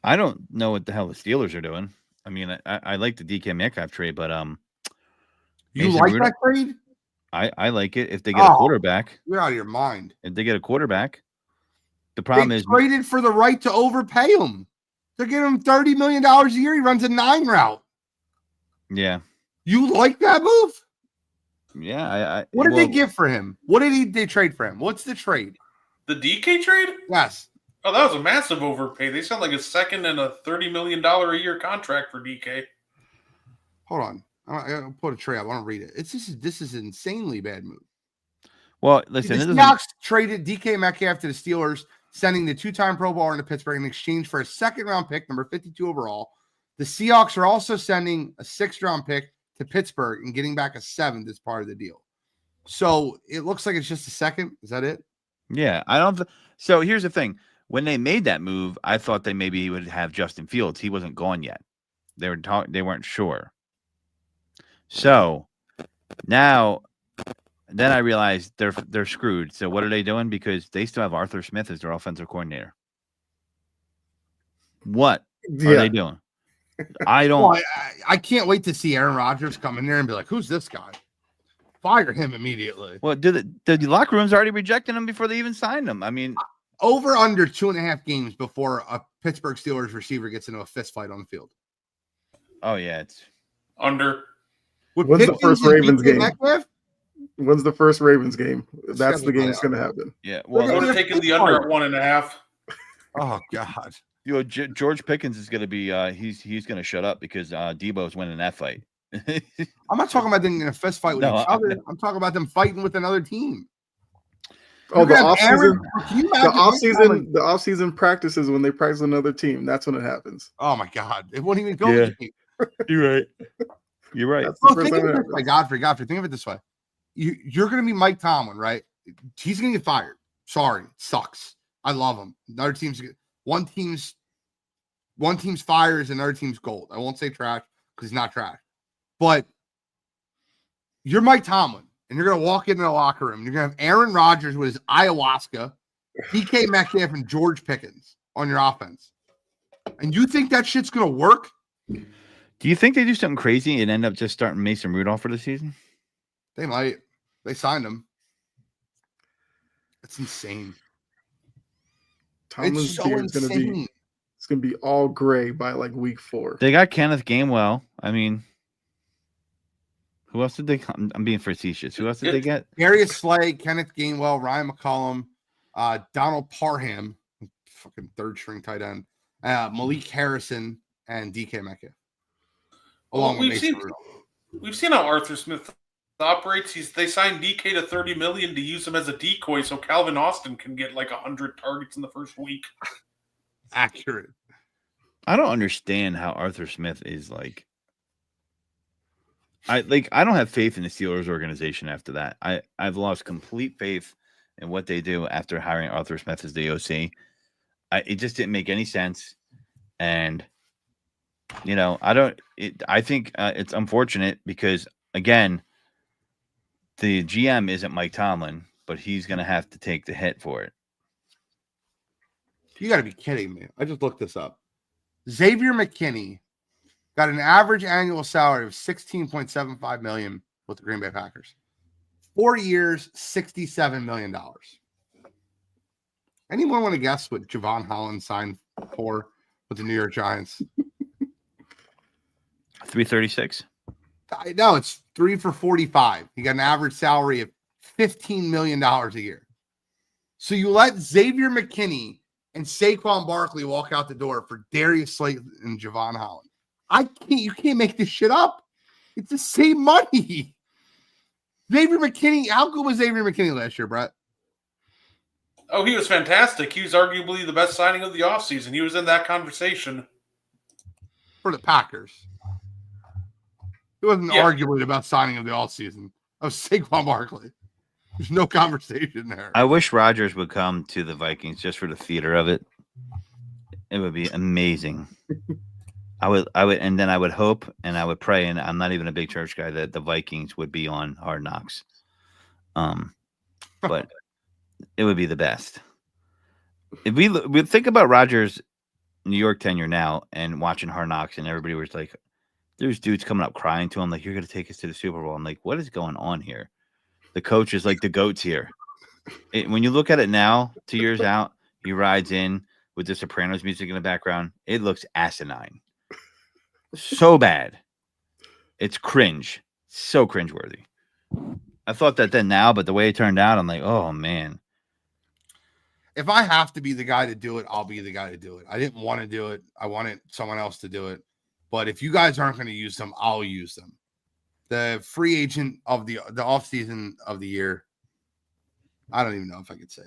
I don't know what the hell the Steelers are doing. I mean, I like the DK Metcalf trade, but you like that trade? I like it if they get a quarterback. You're out of your mind. If they get a quarterback, the problem is traded for the right to overpay him. They're giving him $30 million a year. He runs a 9 route. Yeah. You like that move? Yeah. What did they give for him? What did they trade for him? What's the trade? The DK trade? Yes. Oh, that was a massive overpay. They sound like a second and a $30 million a year contract for DK. Hold on. I'll put a trade. I want to read it. This is an insanely bad move. Well, listen. The Seahawks traded DK Metcalf to the Steelers, sending the 2-time Pro Bowler into Pittsburgh in exchange for a second-round pick, number 52 overall. The Seahawks are also sending a 6th-round pick to Pittsburgh and getting back a 7th as part of the deal. So it looks like it's just a second. Is that it? Yeah, I don't. So here's the thing. When they made that move, I thought they maybe would have Justin Fields. He wasn't gone yet. They weren't sure. So now, then I realized they're screwed. So what are they doing? Because they still have Arthur Smith as their offensive coordinator. What are they doing? I don't. Well, I can't wait to see Aaron Rodgers come in there and be like, "Who's this guy?" Fire him immediately. Well, the locker room's already rejecting him before they even signed him. I mean, over under 2.5 games before a Pittsburgh Steelers receiver gets into a fist fight on the field. Oh yeah, it's under. When's the first Ravens game? When's the first Ravens game? That's the game that's going to happen. Yeah, well, we're taking the under at 1.5. Oh God. George Pickens is going to be he's going to shut up because Debo's winning that fight. I'm not talking about them in a fist fight with each other. I'm talking about them fighting with another team. Oh, the off-season practices when they practice another team. That's when it happens. Oh my God, it won't even go. Yeah. You're right. You're right. Think of it this way, Godfrey. Think of it this way: you're going to be Mike Tomlin, right? He's going to get fired. Sorry, sucks. I love him. Another team's one team's fire is another team's gold. I won't say trash because he's not trash, but you're Mike Tomlin. And you're going to walk into the locker room. You're going to have Aaron Rodgers with his ayahuasca, DK Metcalf, and George Pickens on your offense. And you think that shit's going to work? Do you think they do something crazy and end up just starting Mason Rudolph for the season? They might. They signed him. It's insane. Tomlin's It's so beard is gonna insane. be all gray by like week 4. They got Kenneth Gainwell. I mean, who else did they? I'm being facetious. Who else did they get? Darius Slay, Kenneth Gainwell, Ryan McCollum, Donald Parham, fucking third string tight end, Malik Harrison, and DK Metcalf. Along with Mason Rudolph. We've seen how Arthur Smith operates. They signed DK to $30 million to use him as a decoy, so Calvin Austin can get like 100 targets in the first week. Accurate. I don't understand how Arthur Smith is like. I don't have faith in the Steelers organization after that. I've lost complete faith in what they do after hiring Arthur Smith as the OC. It just didn't make any sense, and I think it's unfortunate because again, the GM isn't Mike Tomlin, but he's going to have to take the hit for it. You got to be kidding me! I just looked this up. Xavier McKinney got an average annual salary of $16.75 million with the Green Bay Packers. 4 years, $67 million. Anyone want to guess what Javon Holland signed for with the New York Giants? 336. No, it's 3 for 45. He got an average salary of $15 million a year. So you let Xavier McKinney and Saquon Barkley walk out the door for Darius Slay and Javon Holland. You can't make this shit up. It's the same money. Xavier McKinney, how good was Xavier McKinney last year, Brett? Oh, he was fantastic. He was arguably the best signing of the offseason. He was in that conversation. For the Packers. It wasn't arguably the best signing of the offseason. That was Saquon Barkley. There's no conversation there. I wish Rodgers would come to the Vikings just for the theater of it. It would be amazing. I would, and then I would hope and I would pray, and I'm not even a big church guy, that the Vikings would be on Hard Knocks. But it would be the best. If we think about Rodgers' New York tenure now and watching Hard Knocks, and everybody was like, there's dudes coming up crying to him like, you're going to take us to the Super Bowl. I'm like, what is going on here? The coach is like the goats here. When you look at it now, 2 years out, he rides in with the Sopranos music in the background. It looks asinine. So bad. It's cringe. So cringeworthy. I thought that then now, but the way it turned out, I'm like, oh, man. If I have to be the guy to do it, I'll be the guy to do it. I didn't want to do it. I wanted someone else to do it. But if you guys aren't going to use them, I'll use them. The free agent of the offseason of the year, I don't even know if I could say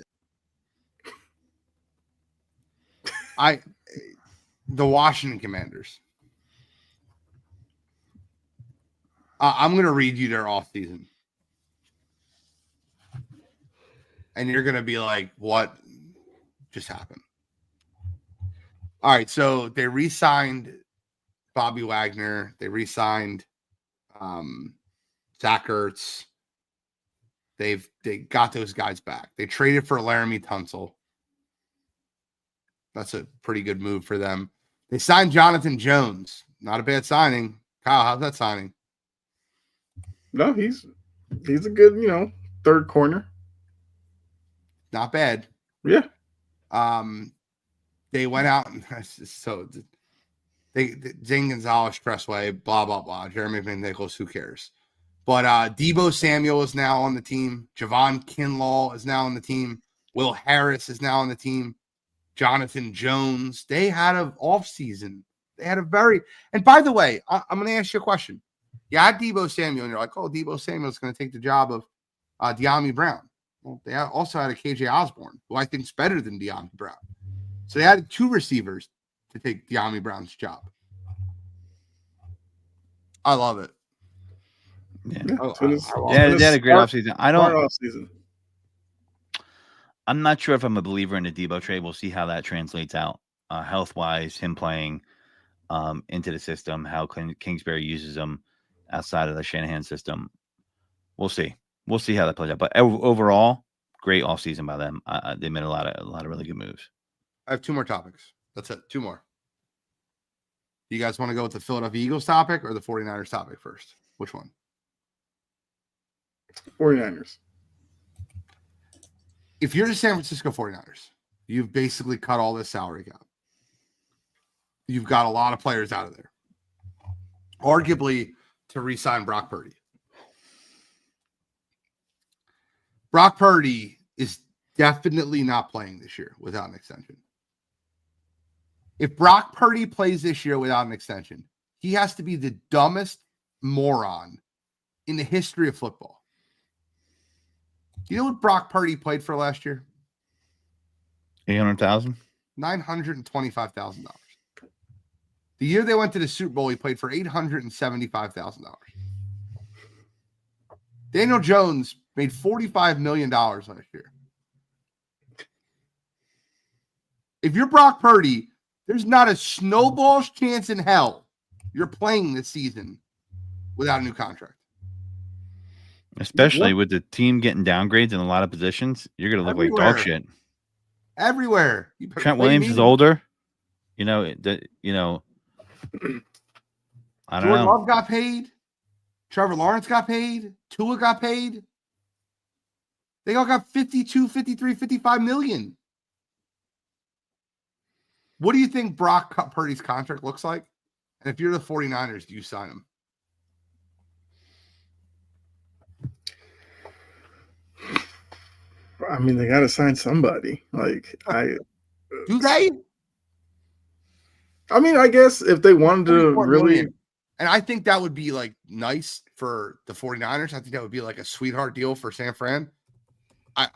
it. The Washington Commanders. I'm going to read you their offseason. And you're going to be like, what just happened? All right, so they re-signed Bobby Wagner. They re-signed Zach Ertz. They got those guys back. They traded for Laramie Tunsil. That's a pretty good move for them. They signed Jonathan Jones. Not a bad signing. Kyle, how's that signing? No, he's a good, third corner. Not bad. Yeah. They went out and Zane Gonzalez, Cressway, blah, blah, blah. Jeremy McNichols, who cares? But Deebo Samuel is now on the team. Javon Kinlaw is now on the team. Will Harris is now on the team. Jonathan Jones. They had an offseason. They had and by the way, I'm going to ask you a question. You had Deebo Samuel, and you're like, oh, Deebo Samuel is going to take the job of De'Ami Brown. Well, they also had a KJ Osborne, who I think is better than De'Ami Brown. So they had two receivers to take De'Ami Brown's job. I love it. Yeah, they had a great offseason. Offseason. I'm not sure if I'm a believer in the Deebo trade. We'll see how that translates out health-wise, him playing into the system, how Kingsbury uses him outside of the Shanahan system. We'll see. We'll see how that plays out. But overall, great offseason by them. They made a lot of really good moves. I have two more topics. That's it. Two more. You guys want to go with the Philadelphia Eagles topic or the 49ers topic first? Which one? 49ers. if you're the San Francisco 49ers, you've basically cut all this salary cap. You've got a lot of players out of there. Arguably to re-sign Brock Purdy. Brock Purdy is definitely not playing this year without an extension. If Brock Purdy plays this year without an extension, he has to be the dumbest moron in the history of football. Do you know what Brock Purdy played for last year? $800,000. $925,000. The year they went to the Super Bowl, he played for $875,000. Daniel Jones made $45 million last year. If you're Brock Purdy, there's not a snowball's chance in hell you're playing this season without a new contract. Especially with the team getting downgrades in a lot of positions, you're going to look like dog shit. Everywhere. Trent Williams is older. I don't Jordan know. Love got paid. Trevor Lawrence got paid. Tua got paid. They all got 52, 53, 55 million. What do you think Brock Purdy's contract looks like? And if you're the 49ers, do you sign him? I mean, they got to sign somebody. Do they? I mean, I guess if they wanted to really, and I think that would be like nice for the 49ers. I think that would be like a sweetheart deal for San Fran. I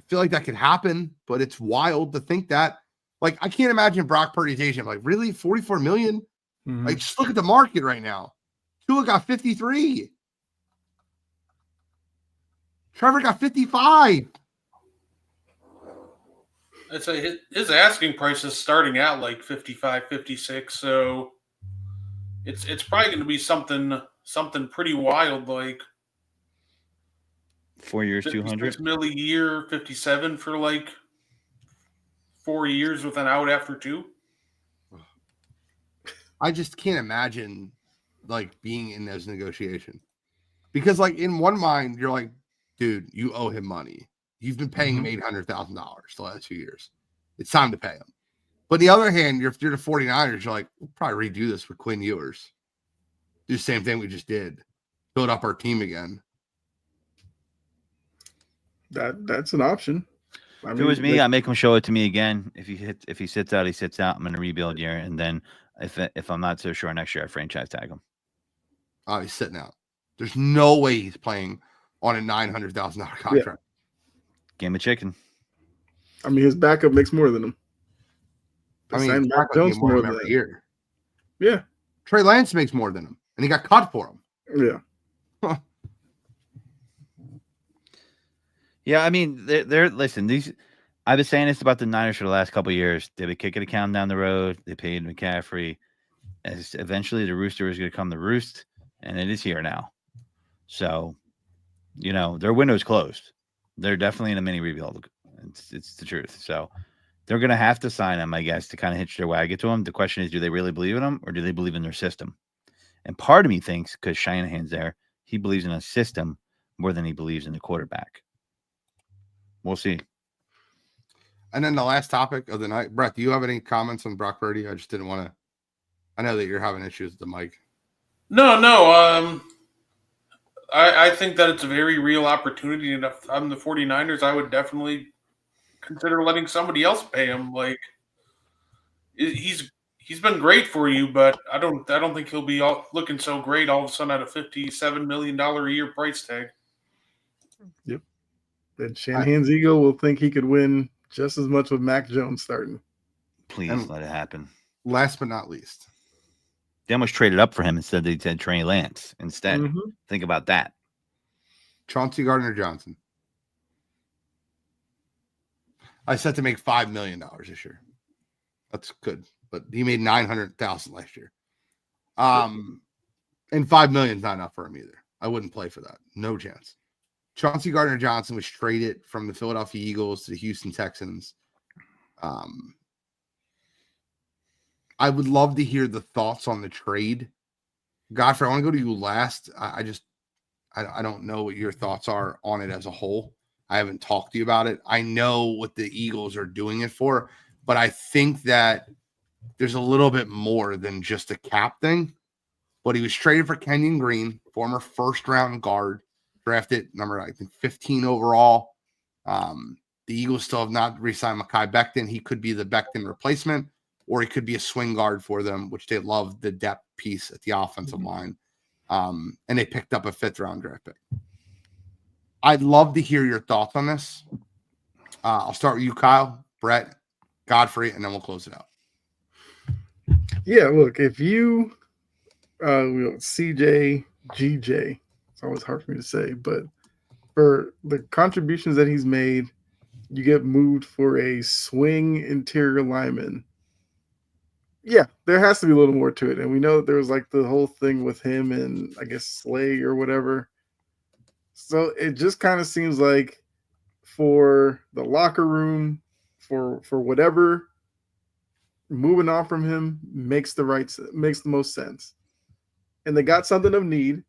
feel like that could happen, but it's wild to think that. Like, I can't imagine Brock Purdy's agent. Like, really? $44 million? Mhm. Like, just look at the market right now. Tua got 53. Trevor got 55. I'd say his asking price is starting out like 55, 56. So it's probably going to be something pretty wild, like 4 years, 200 $56 million a year, 57 for like 4 years with an out after 2. I just can't imagine like being in those negotiations, because like in one mind you're like, dude, you owe him money. You've been paying him $800,000 the last 2 years. It's time to pay him. But on the other hand, if you're the 49ers, you're like, we'll probably redo this with Quinn Ewers. Do the same thing we just did. Build up our team again. that's an option. If it was me, I'd make him show it to me again. If he sits out, he sits out. I'm in a rebuild year, and then if I'm not so sure next year, I franchise tag him. Oh, he's sitting out. There's no way he's playing on a $900,000 contract. Yeah. Game of chicken. I mean, his backup makes more than him. I mean, Mac Mac Jones more more than than every him. year. Yeah, Trey Lance makes more than him, and he got cut for him. yeah. Yeah, I mean, they're listen. These I've been saying this about the Niners for the last couple of years. They've been kicking a count down the road. They paid McCaffrey. As eventually the rooster is going to come to roost, and it is here now. So, their window's closed. They're definitely in a mini rebuild. It's the truth. So they're going to have to sign him, I guess, to kind of hitch their wagon to him. The question is, do they really believe in him, or do they believe in their system? And part of me thinks, because Shanahan's there, he believes in a system more than he believes in the quarterback. We'll see. And then the last topic of the night, Brett, do you have any comments on Brock Purdy? I just didn't want to. I know that you're having issues with the mic. No. I think that it's a very real opportunity, and if I'm the 49ers, I would definitely consider letting somebody else pay him. Like, he's been great for you, but I don't think he'll be looking so great all of a sudden at a $57 million a year price tag. Yep. Then Shanahan's ego will think he could win just as much with Mac Jones starting. Please let it happen. Last but not least, They almost traded up for him instead. They said Trey Lance instead. Mhm. Think about that. Chauncey Gardner-Johnson. I set to make $5 million this year. That's good, but he made $900,000 last year. And $5 million is not enough for him either. I wouldn't play for that. No chance. Chauncey Gardner-Johnson was traded from the Philadelphia Eagles to the Houston Texans. I would love to hear the thoughts on the trade. Godfrey, I want to go to you last. I don't know what your thoughts are on it as a whole. I haven't talked to you about it. I know what the Eagles are doing it for, but I think that there's a little bit more than just a cap thing. But he was traded for Kenyon Green, former first-round guard, drafted number, I think, 15 overall. The Eagles still have not re-signed Mekhi Becton. He could be the Becton replacement, or he could be a swing guard for them, which they love the depth piece at the offensive line. And they picked up a 5th-round draft pick. I'd love to hear your thoughts on this. I'll start with you, Kyle, Brett, Godfrey, and then we'll close it out. Yeah, look, if you CJ, GJ, it's always hard for me to say, but for the contributions that he's made, you get moved for a swing interior lineman. Yeah, there has to be a little more to it. And we know that there was like the whole thing with him and I guess Slay or whatever. So it just kind of seems like for the locker room, for whatever, moving on from him makes the most sense. And they got something of need.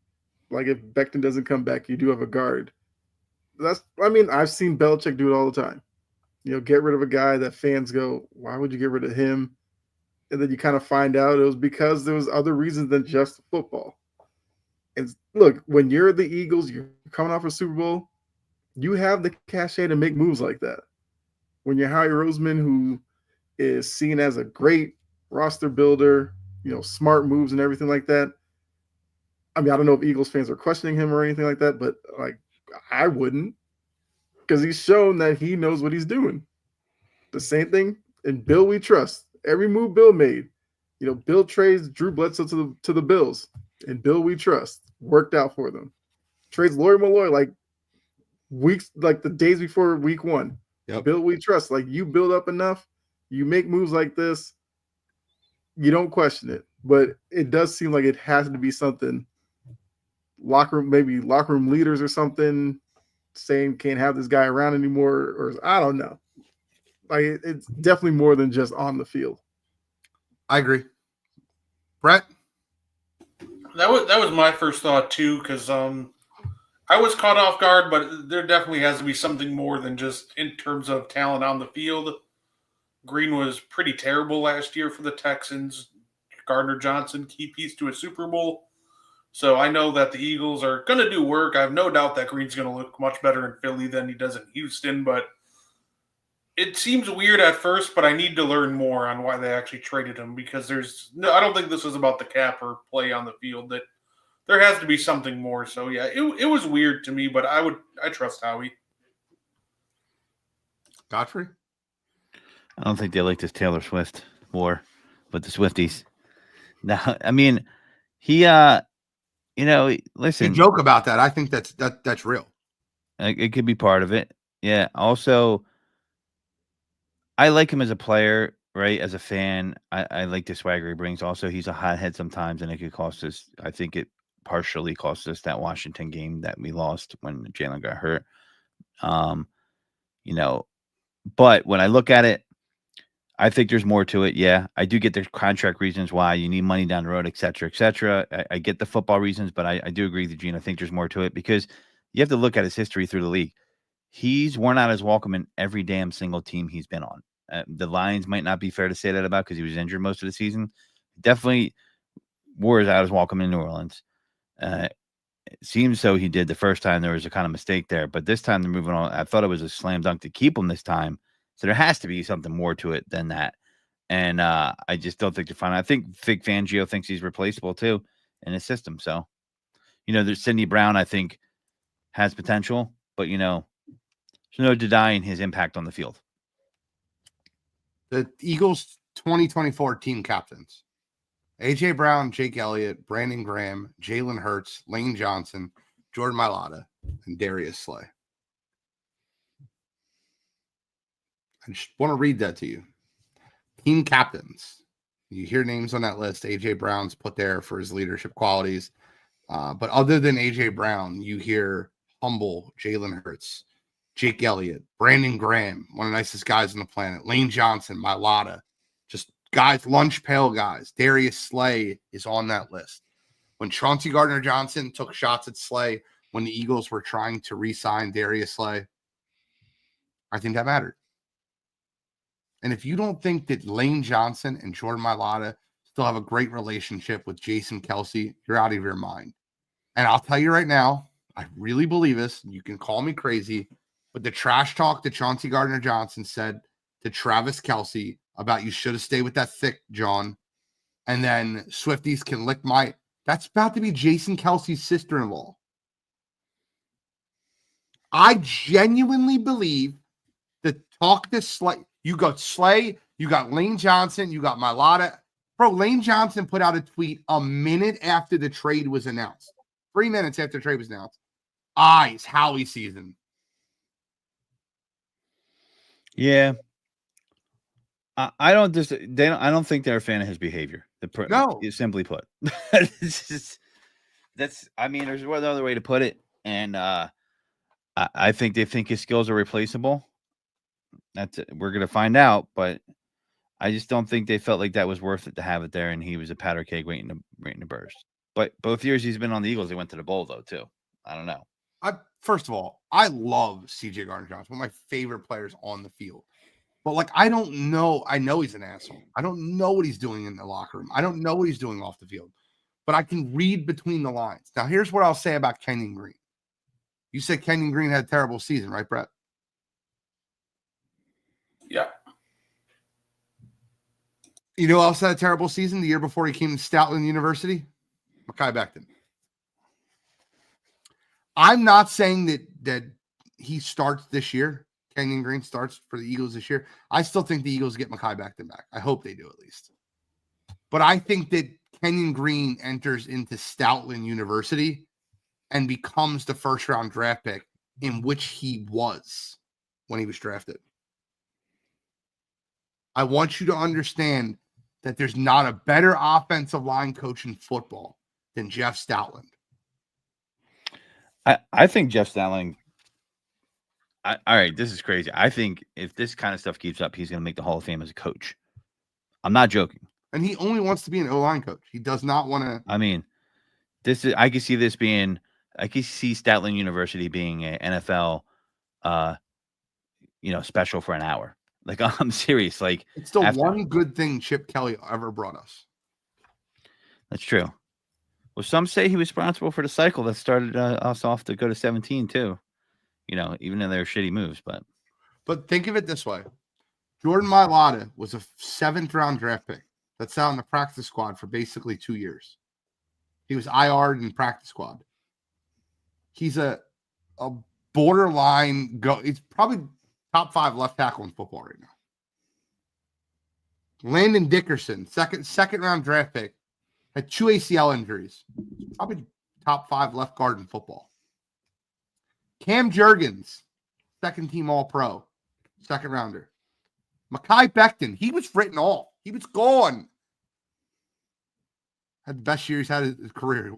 Like if Becton doesn't come back, you do have a guard. I've seen Belichick do it all the time. Get rid of a guy that fans go, why would you get rid of him? And then you kind of find out it was because there was other reasons than just football. And look, when you're the Eagles, you're coming off a Super Bowl, you have the cachet to make moves like that. When you're Howie Roseman, who is seen as a great roster builder, smart moves and everything like that. I don't know if Eagles fans are questioning him or anything like that, but like I wouldn't, because he's shown that he knows what he's doing. The same thing in Bill we trust. Every move Bill made, Bill trades Drew Bledsoe to the Bills, and Bill we trust worked out for them. Trades Lori Malloy like the days before week 1. Yep. Bill we trust. Like you build up enough, you make moves like this, you don't question it. But it does seem like it has to be something. Locker room leaders or something saying can't have this guy around anymore, or I don't know. Like it's definitely more than just on the field. I agree. Brett? That was my first thought too, because I was caught off guard, but there definitely has to be something more than just in terms of talent on the field. Green was pretty terrible last year for the Texans. Gardner Johnson, key piece to a Super Bowl. So I know that the Eagles are going to do work. I have no doubt that Green's going to look much better in Philly than he does in Houston, but it seems weird at first, but I need to learn more on why they actually traded him, because I don't think this was about the cap or play on the field. That there has to be something more. So yeah, it was weird to me, but I trust Howie. Godfrey? I don't think they like this Taylor Swift war with the Swifties. No, he listen. You joke about that. I think that's real. It could be part of it. Yeah. Also, I like him as a player, right? As a fan, I like the swagger he brings. Also, he's a hothead sometimes, and it could cost us. I think it partially cost us that Washington game that we lost when Jalen got hurt. But when I look at it, I think there's more to it. Yeah, I do get the contract reasons why you need money down the road, et cetera, et cetera. I get the football reasons, but I do agree with Gene. I think there's more to it because you have to look at his history through the league. He's worn out his welcome in every damn single team he's been on. The Lions might not be fair to say that about because he was injured most of the season. Definitely wore out his welcome in New Orleans. It seems so he did the first time. There was a kind of mistake there, but this time they're moving on. I thought it was a slam dunk to keep him this time. So there has to be something more to it than that. And I just don't think they're fine. I think Vic Fangio thinks he's replaceable too in his system. So, there's Sidney Brown, I think, has potential, but, there's no denying his impact on the field. The Eagles 2024 team captains: A.J. Brown, Jake Elliott, Brandon Graham, Jalen Hurts, Lane Johnson, Jordan Mailata, and Darius Slay. I just want to read that to you. Team captains. You hear names on that list. A.J. Brown's put there for his leadership qualities. But other than A.J. Brown, you hear humble Jalen Hurts, Jake Elliott, Brandon Graham, one of the nicest guys on the planet, Lane Johnson, Mailata, just guys, lunch pail guys. Darius Slay is on that list. When Chauncey Gardner-Johnson took shots at Slay when the Eagles were trying to re-sign Darius Slay, I think that mattered. And if you don't think that Lane Johnson and Jordan Mailata still have a great relationship with Jason Kelsey, you're out of your mind. And I'll tell you right now, I really believe this. You can call me crazy, but the trash talk that Chauncey Gardner-Johnson said to Travis Kelsey about you should have stayed with that thick, John, and then Swifties can lick my – that's about to be Jason Kelsey's sister-in-law. I genuinely believe that talk this Slay – you got Slay, you got Lane Johnson, you got Mailata. Bro, Lane Johnson put out a tweet a minute after the trade was announced. 3 minutes after the trade was announced. Eyes, Howie season. Yeah. I don't think they're a fan of his behavior. No. Simply put. I mean, there's no other way to put it. And I think they think his skills are replaceable. We're gonna find out, but I just don't think they felt like that was worth it to have it there, and he was a powder keg waiting to burst. But both years he's been on the Eagles, he went to the bowl though too. I don't know. First of all, I love CJ Gardner-Johnson, one of my favorite players on the field. But like, I don't know. I know he's an asshole. I don't know what he's doing in the locker room. I don't know what he's doing off the field. But I can read between the lines. Now, here's what I'll say about Kenyon Green. You said Kenyon Green had a terrible season, right, Brett? Yeah. You know who else had a terrible season the year before he came to Stoutland University? Mekhi Becton. I'm not saying that he starts this year. Kenyon Green starts for the Eagles this year. I still think the Eagles get Mekhi Becton back. I hope they do at least. But I think that Kenyon Green enters into Stoutland University and becomes the first-round draft pick in which he was when he was drafted. I want you to understand that there's not a better offensive line coach in football than Jeff Stoutland. I think Jeff Stoutland. All right, this is crazy. I think if this kind of stuff keeps up, he's going to make the Hall of Fame as a coach. I'm not joking. And he only wants to be an O-line coach. He does not want to. I mean, I could see this being. I could see Stoutland University being an NFL, special for an hour. Like, I'm serious. Like, it's the one good thing Chip Kelly ever brought us. That's true. Well, some say he was responsible for the cycle that started us off to go to 17 too. Even though they were shitty moves, but think of it this way: Jordan Mailata was a 7th-round draft pick that's out on the practice squad for basically 2 years. He was IR'd in practice squad. He's a borderline he's probably top 5 left tackle in football right now. Landon Dickerson, second round draft pick, had 2 ACL injuries. Probably top 5 left guard in football. Cam Jurgens, 2nd-team All-Pro, 2nd rounder. Mekhi Becton, he was written off. He was gone. Had the best year he's had in his career.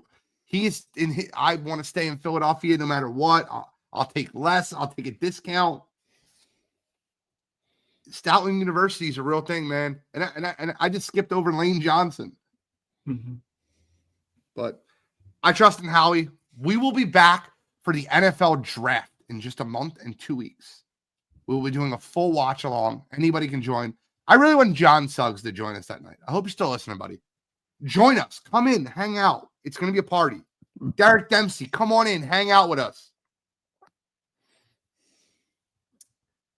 I want to stay in Philadelphia no matter what. I'll take less. I'll take a discount. Stoutland University is a real thing, man. And I just skipped over Lane Johnson. Mm-hmm. But I trust in Howie. We will be back for the NFL draft in just a month and 2 weeks. We will be doing a full watch along. Anybody can join. I really want John Suggs to join us that night. I hope you're still listening, buddy. Join us. Come in, hang out. It's going to be a party. Derek Dempsey, come on in, hang out with us.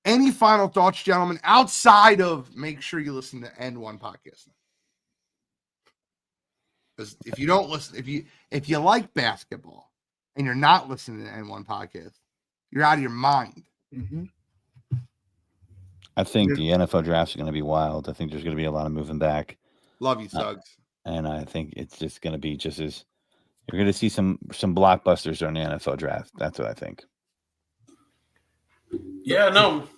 Any final thoughts, gentlemen, outside of make sure you listen to N1 podcast? Because if you don't listen, if you like basketball and you're not listening to N1 podcast, you're out of your mind. Mm-hmm. I think the NFL draft is going to be wild. I think there's going to be a lot of moving back. Love you, Suggs. And I think it's just going to be just as you're going to see some blockbusters during the NFL draft. That's what I think. Yeah, no.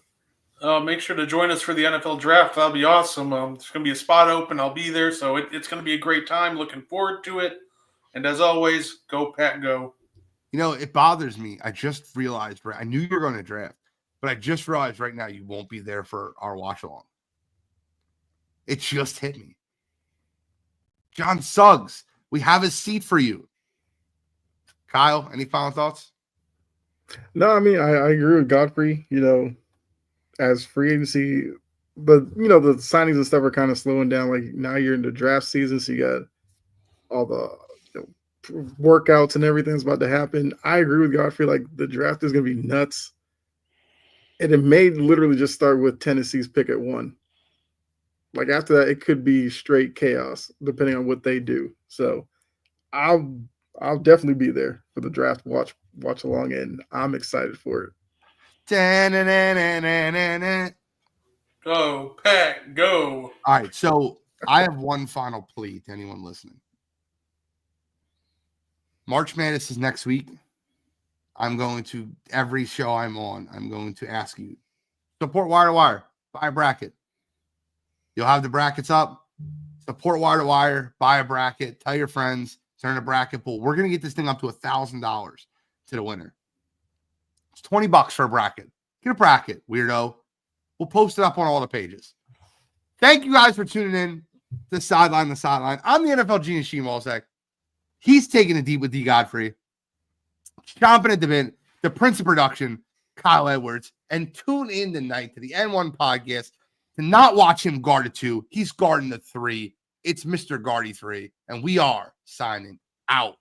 Make sure to join us for the NFL draft. That'll be awesome. There's going to be a spot open. I'll be there. So it's going to be a great time. Looking forward to it. And as always, go Pat, go. It bothers me. I just realized, I knew you were going to draft, but I just realized right now you won't be there for our watch along. It just hit me. John Suggs, we have a seat for you. Kyle, any final thoughts? No, I mean, I agree with Godfrey. as free agency, the signings and stuff are kind of slowing down. Like now you're in the draft season, so you got all the workouts and everything's about to happen. I agree with Godfrey. Like the draft is going to be nuts, and it may literally just start with Tennessee's pick at 1. Like after that, it could be straight chaos depending on what they do. So I'll definitely be there for the draft watch along, and I'm excited for it. Da-na-na-na-na-na-na. Go, Pat, go. All right, so I have one final plea to anyone listening. March Madness is next week. I'm going to, every show I'm on, I'm going to ask you, support Wire to Wire, buy a bracket. You'll have the brackets up. Support Wire to Wire, buy a bracket, tell your friends, turn a bracket pool. We're going to get this thing up to $1,000 to the winner. It's $20 for a bracket. Get a bracket, weirdo. We'll post it up on all the pages. Thank you guys for tuning in to Sideline. I'm the NFL genius, Sheen Walzak. He's taking it deep with D. Godfrey. Chomping at the bit, the Prince of Production, Kyle Edwards. And tune in tonight to the N1 podcast to not watch him guard a 2. He's guarding the 3. It's Mr. Guardy 3. And we are signing out.